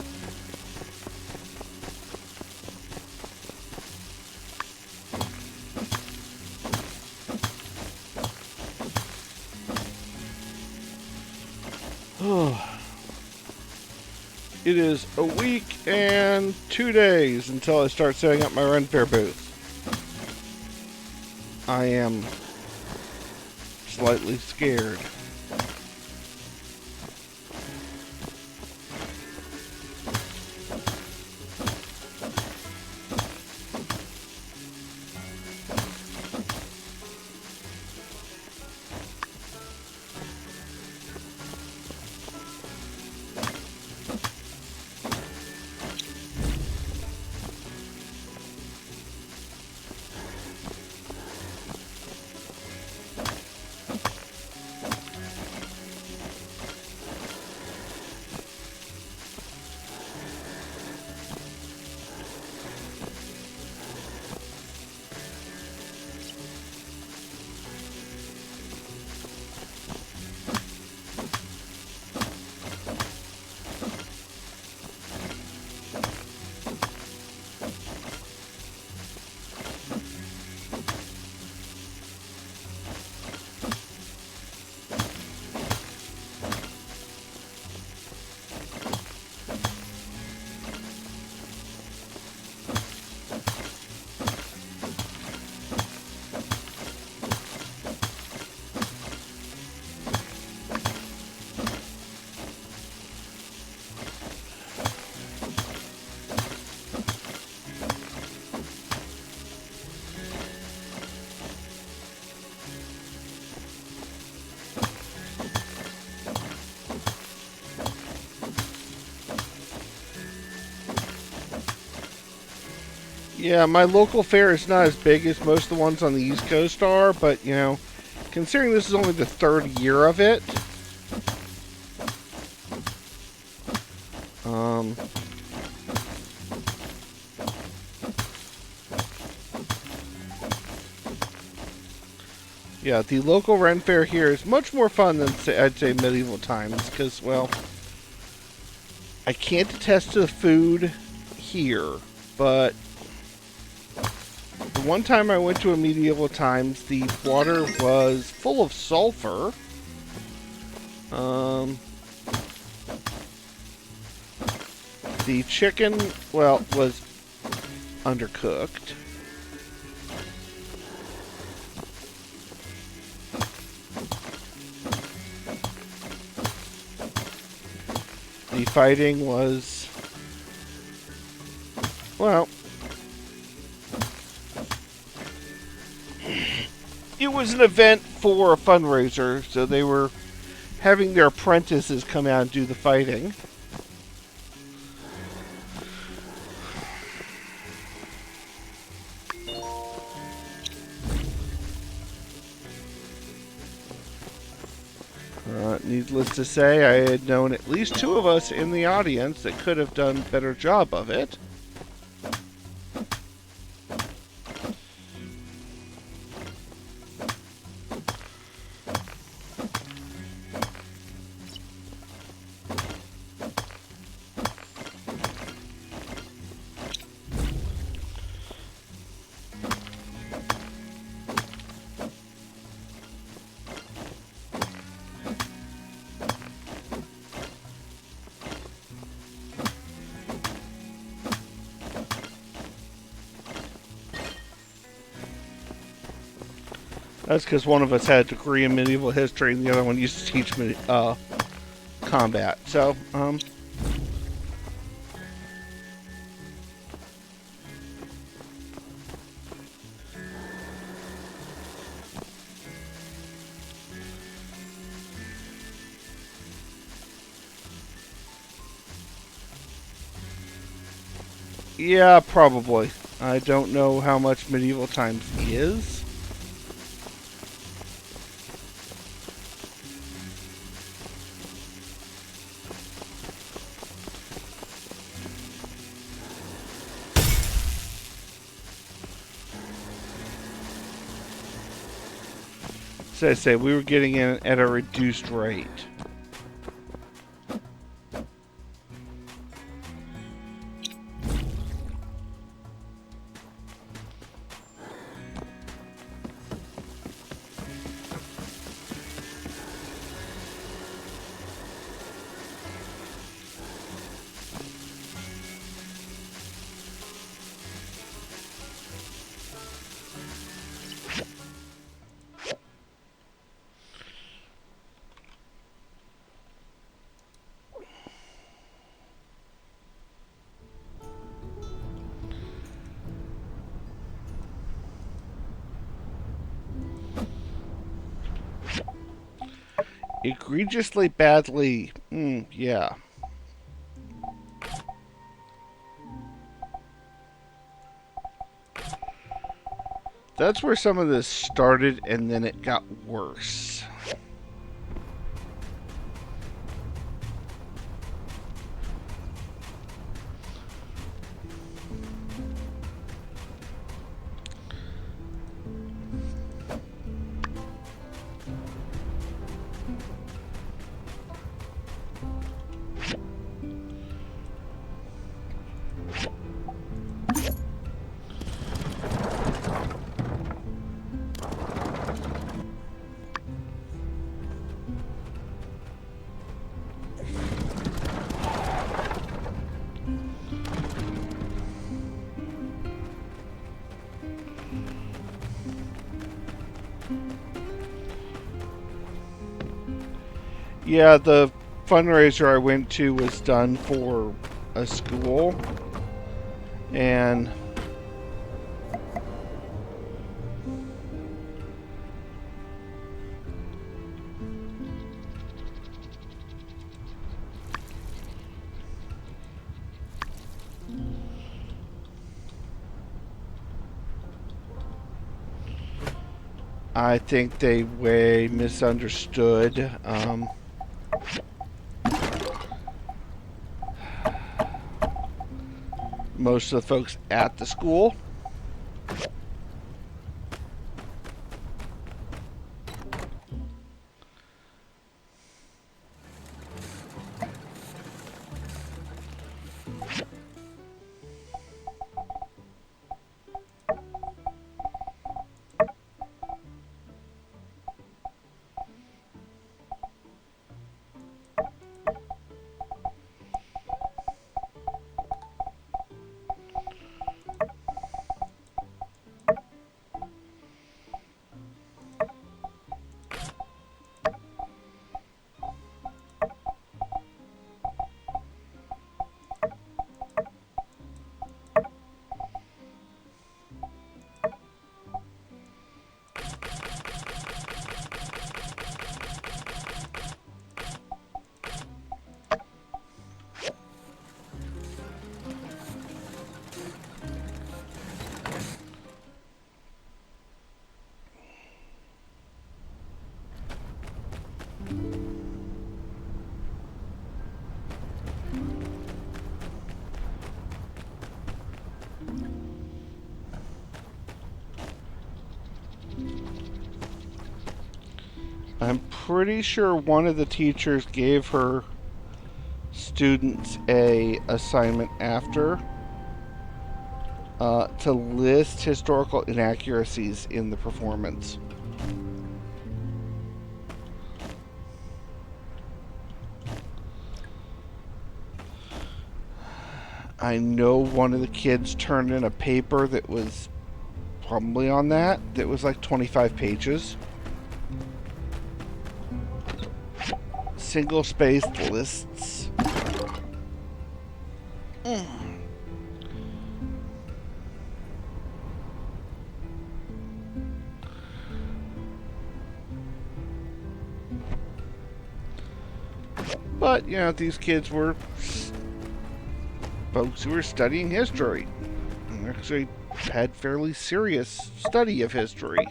[SPEAKER 1] it is a week and 2 days until I start setting up my Ren Fair booth. I am slightly scared. Yeah, my local fair is not as big as most of the ones on the East Coast are, but, you know, considering this is only the 3rd year of it, yeah, the local Ren Fair here is much more fun than, I'd say, medieval times, because, well, I can't attest to the food here, but the one time I went to a medieval times, the water was full of sulfur. The chicken, well, was undercooked. The fighting was, well, it was an event for a fundraiser, so they were having their apprentices come out and do the fighting. Needless to say, I had known at least 2 of us in the audience that could have done a better job of it. That's because one of us had a degree in medieval history and the other one used to teach me combat. So, yeah, probably. I don't know how much medieval times is. So I say we were getting in at a reduced rate. Egregiously badly. Yeah. That's where some of this started, and then it got worse. Yeah, the fundraiser I went to was done for a school, and I think they way misunderstood most of the folks at the school. I'm pretty sure one of the teachers gave her students a assignment after to list historical inaccuracies in the performance. I know one of the kids turned in a paper that was probably on that was like 25 pages. Single-spaced lists. But, you know, these kids were folks who were studying history. And actually had fairly serious study of history.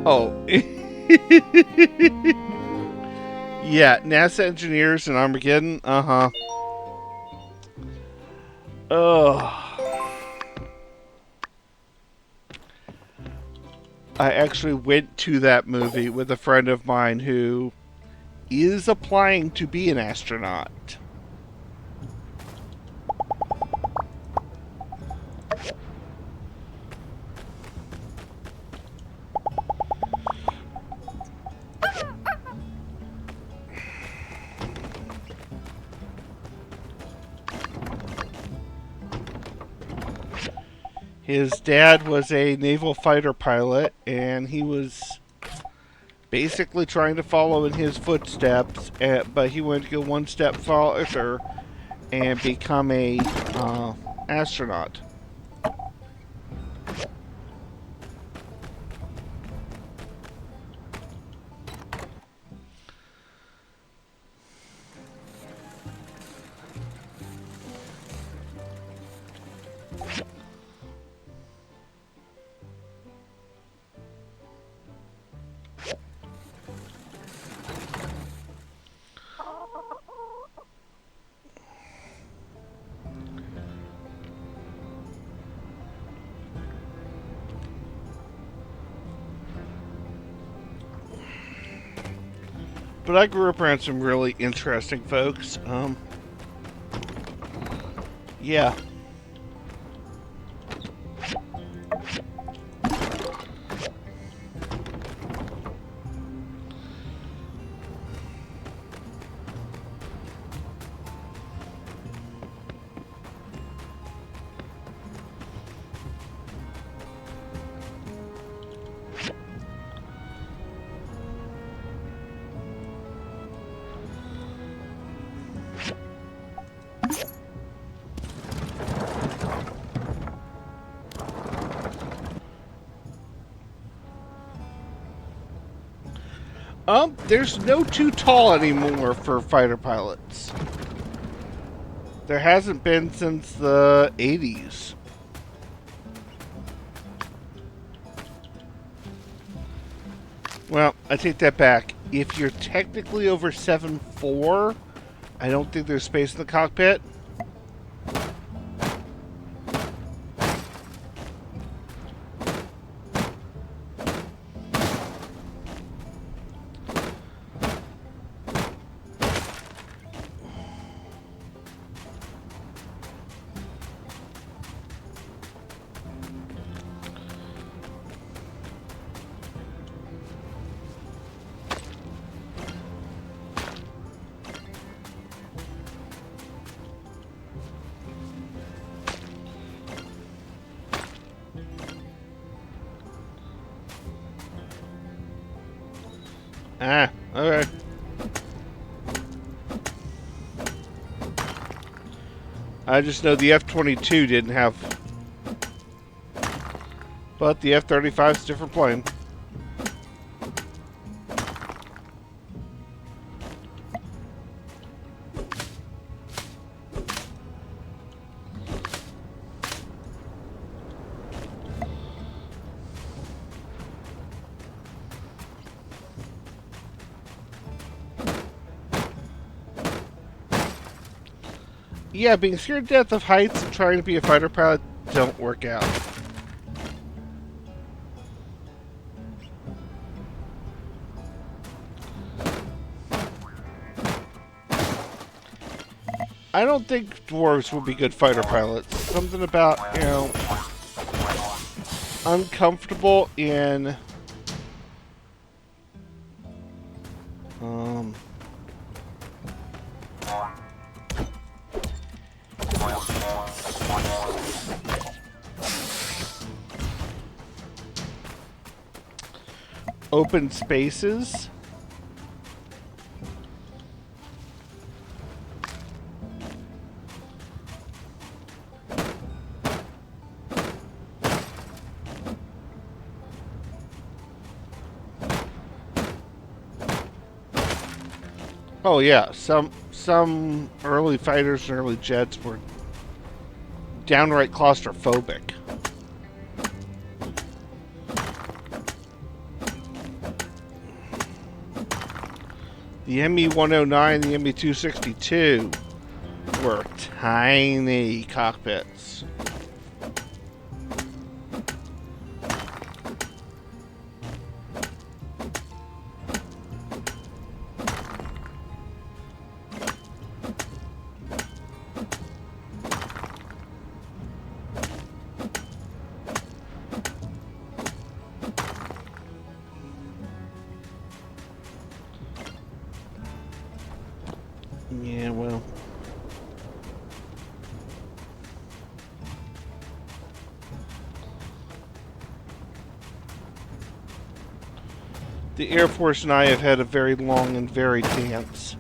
[SPEAKER 1] Oh. Yeah, NASA engineers in Armageddon. Uh-huh. Ugh. I actually went to that movie with a friend of mine who is applying to be an astronaut. His dad was a naval fighter pilot, and he was basically trying to follow in his footsteps, but he wanted to go one step further and become a astronaut. But I grew up around some really interesting folks. Yeah. There's no too tall anymore for fighter pilots. There hasn't been since the 80s. Well, I take that back. If you're technically over 7'4", I don't think there's space in the cockpit. Ah, okay. I just know the F-22 didn't have... But the F-35 is a different plane. Yeah, being scared to death of heights and trying to be a fighter pilot don't work out. I don't think dwarves would be good fighter pilots. Something about, you know, uncomfortable in open spaces. Oh yeah, some early fighters and early jets were downright claustrophobic. The ME-109, the ME-262 were tiny cockpits. Yeah, well. The Air Force and I have had a very long and varied dance.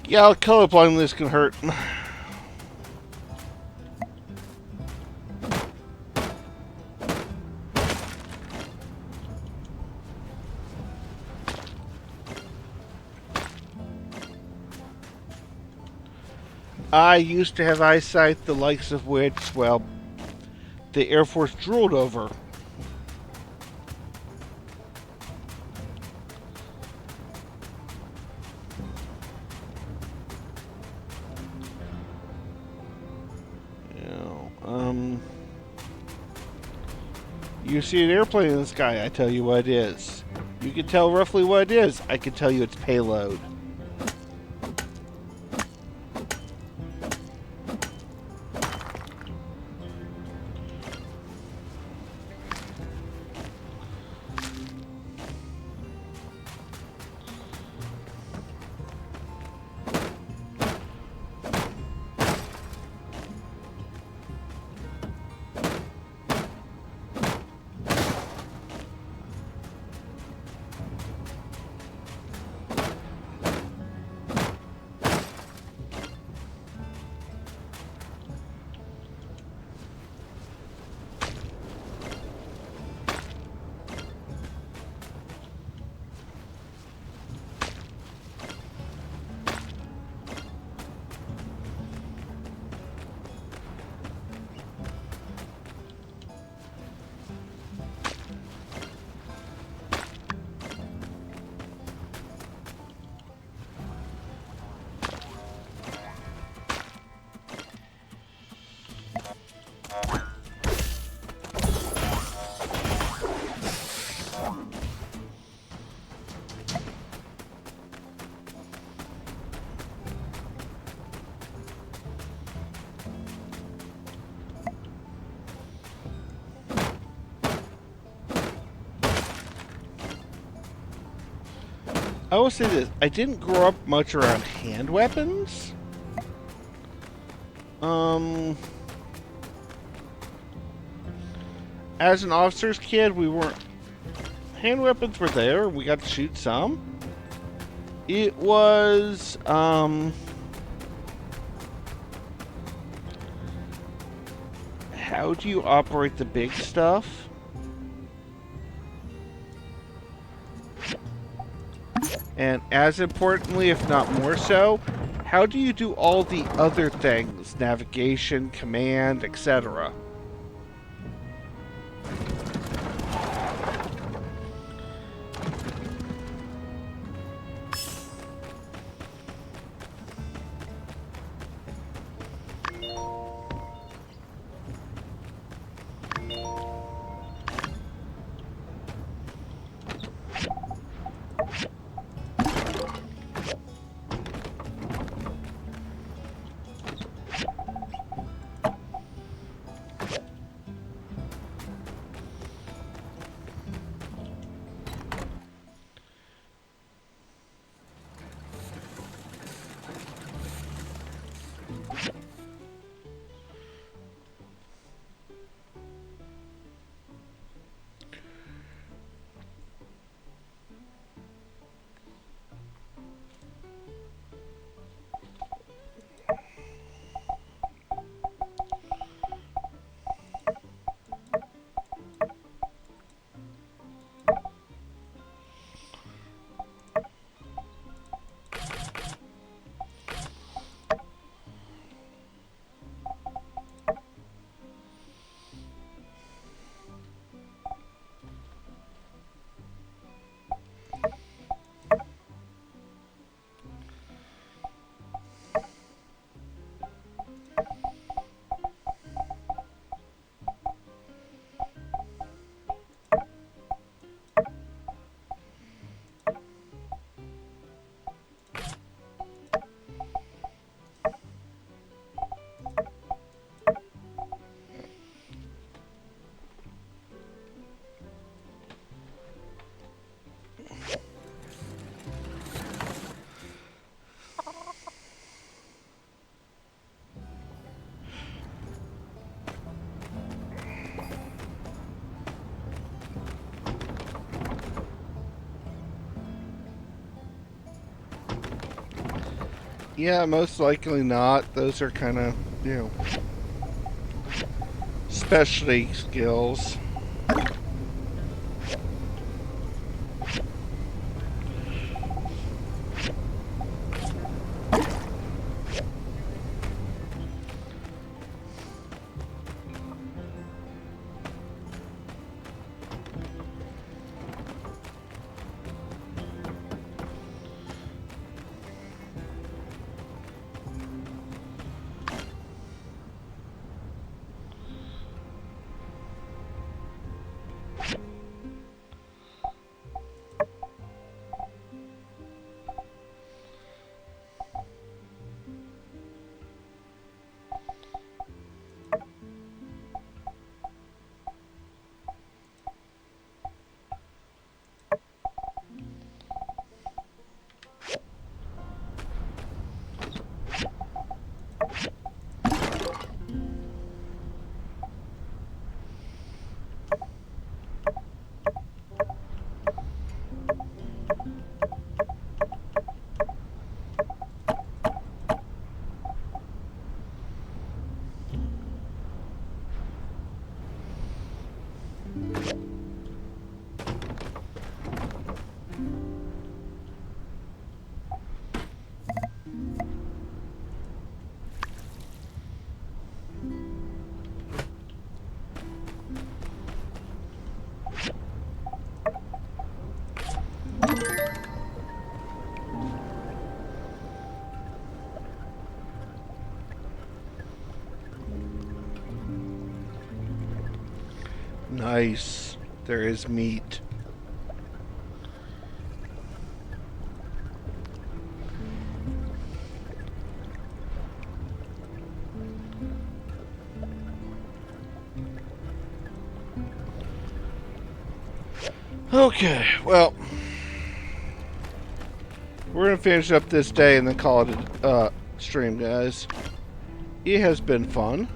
[SPEAKER 1] Yeah, colorblindness can hurt. I used to have eyesight the likes of which, well, the Air Force drooled over. You see an airplane in the sky, I tell you what it is. You can tell roughly what it is, I can tell you its payload. I will say this, I didn't grow up much around hand weapons. As an officer's kid, we weren't... Hand weapons were there, we got to shoot some. It was, how do you operate the big stuff? And as importantly, if not more so, how do you do all the other things? Navigation, command, etc. Yeah, most likely not. Those are kind of, you know, specialty skills. Nice. There is meat. Okay, well, we're gonna finish up this day and then call it a stream, guys. It has been fun.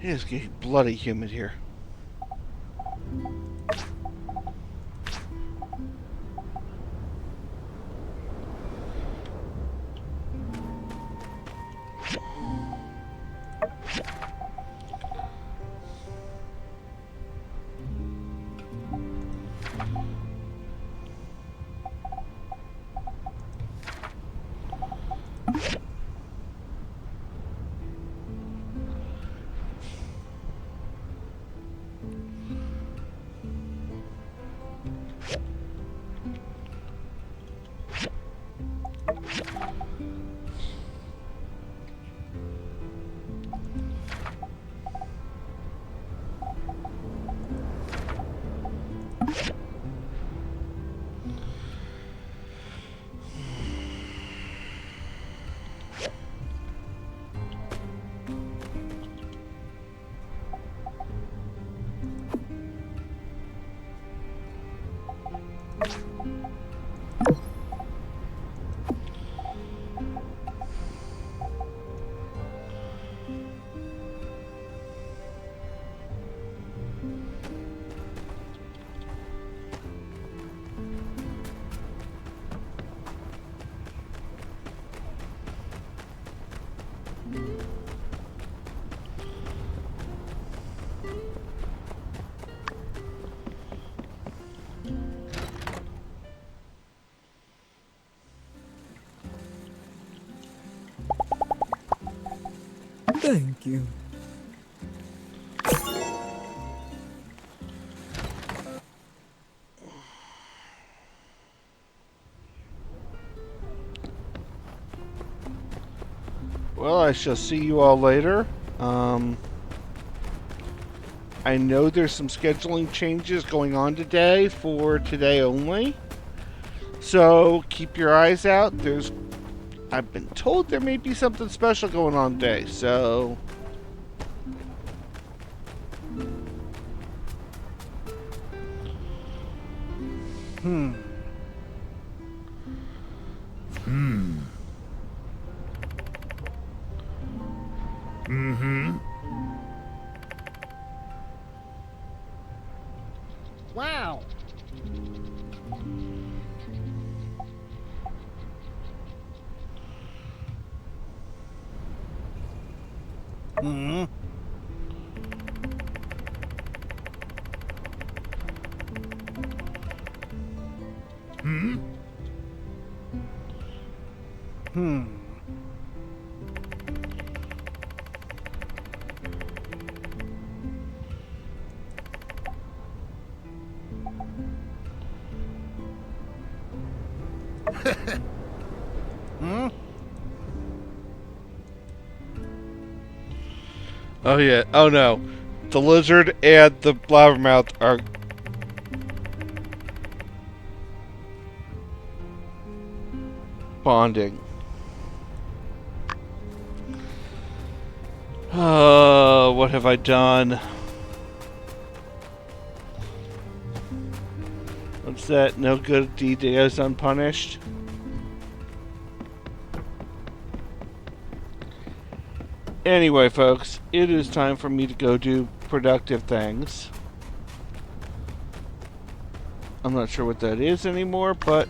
[SPEAKER 1] It is getting bloody humid here.
[SPEAKER 19] Thank you.
[SPEAKER 1] Well, I shall see you all later. I know there's some scheduling changes going on today for today only. So keep your eyes out. I've been told there may be something special going on today, so
[SPEAKER 20] Wow.
[SPEAKER 8] Hmm?
[SPEAKER 1] Oh yeah. Oh no. The lizard and the blabbermouth are bonding. Oh, what have I done? What's that? No good deed goes unpunished? Anyway, folks, it is time for me to go do productive things. I'm not sure what that is anymore, but...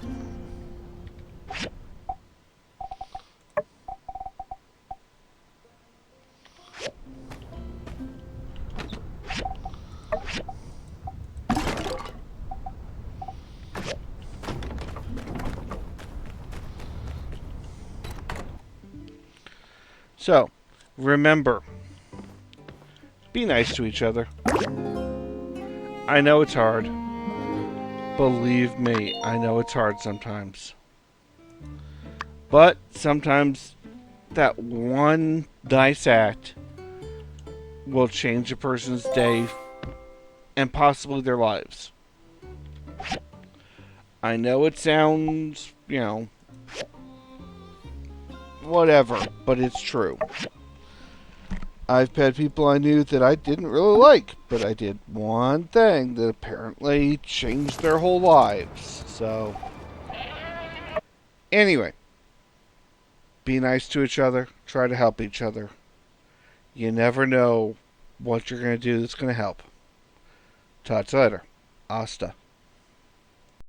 [SPEAKER 1] So, remember, be nice to each other. I know it's hard. Believe me, I know it's hard sometimes. But sometimes that one nice act will change a person's day and possibly their lives. I know it sounds, whatever, but it's true. I've had people I knew that I didn't really like, but I did one thing that apparently changed their whole lives. So, anyway, be nice to each other. Try to help each other. You never know what you're going to do that's going to help. Talk to you later. Hasta.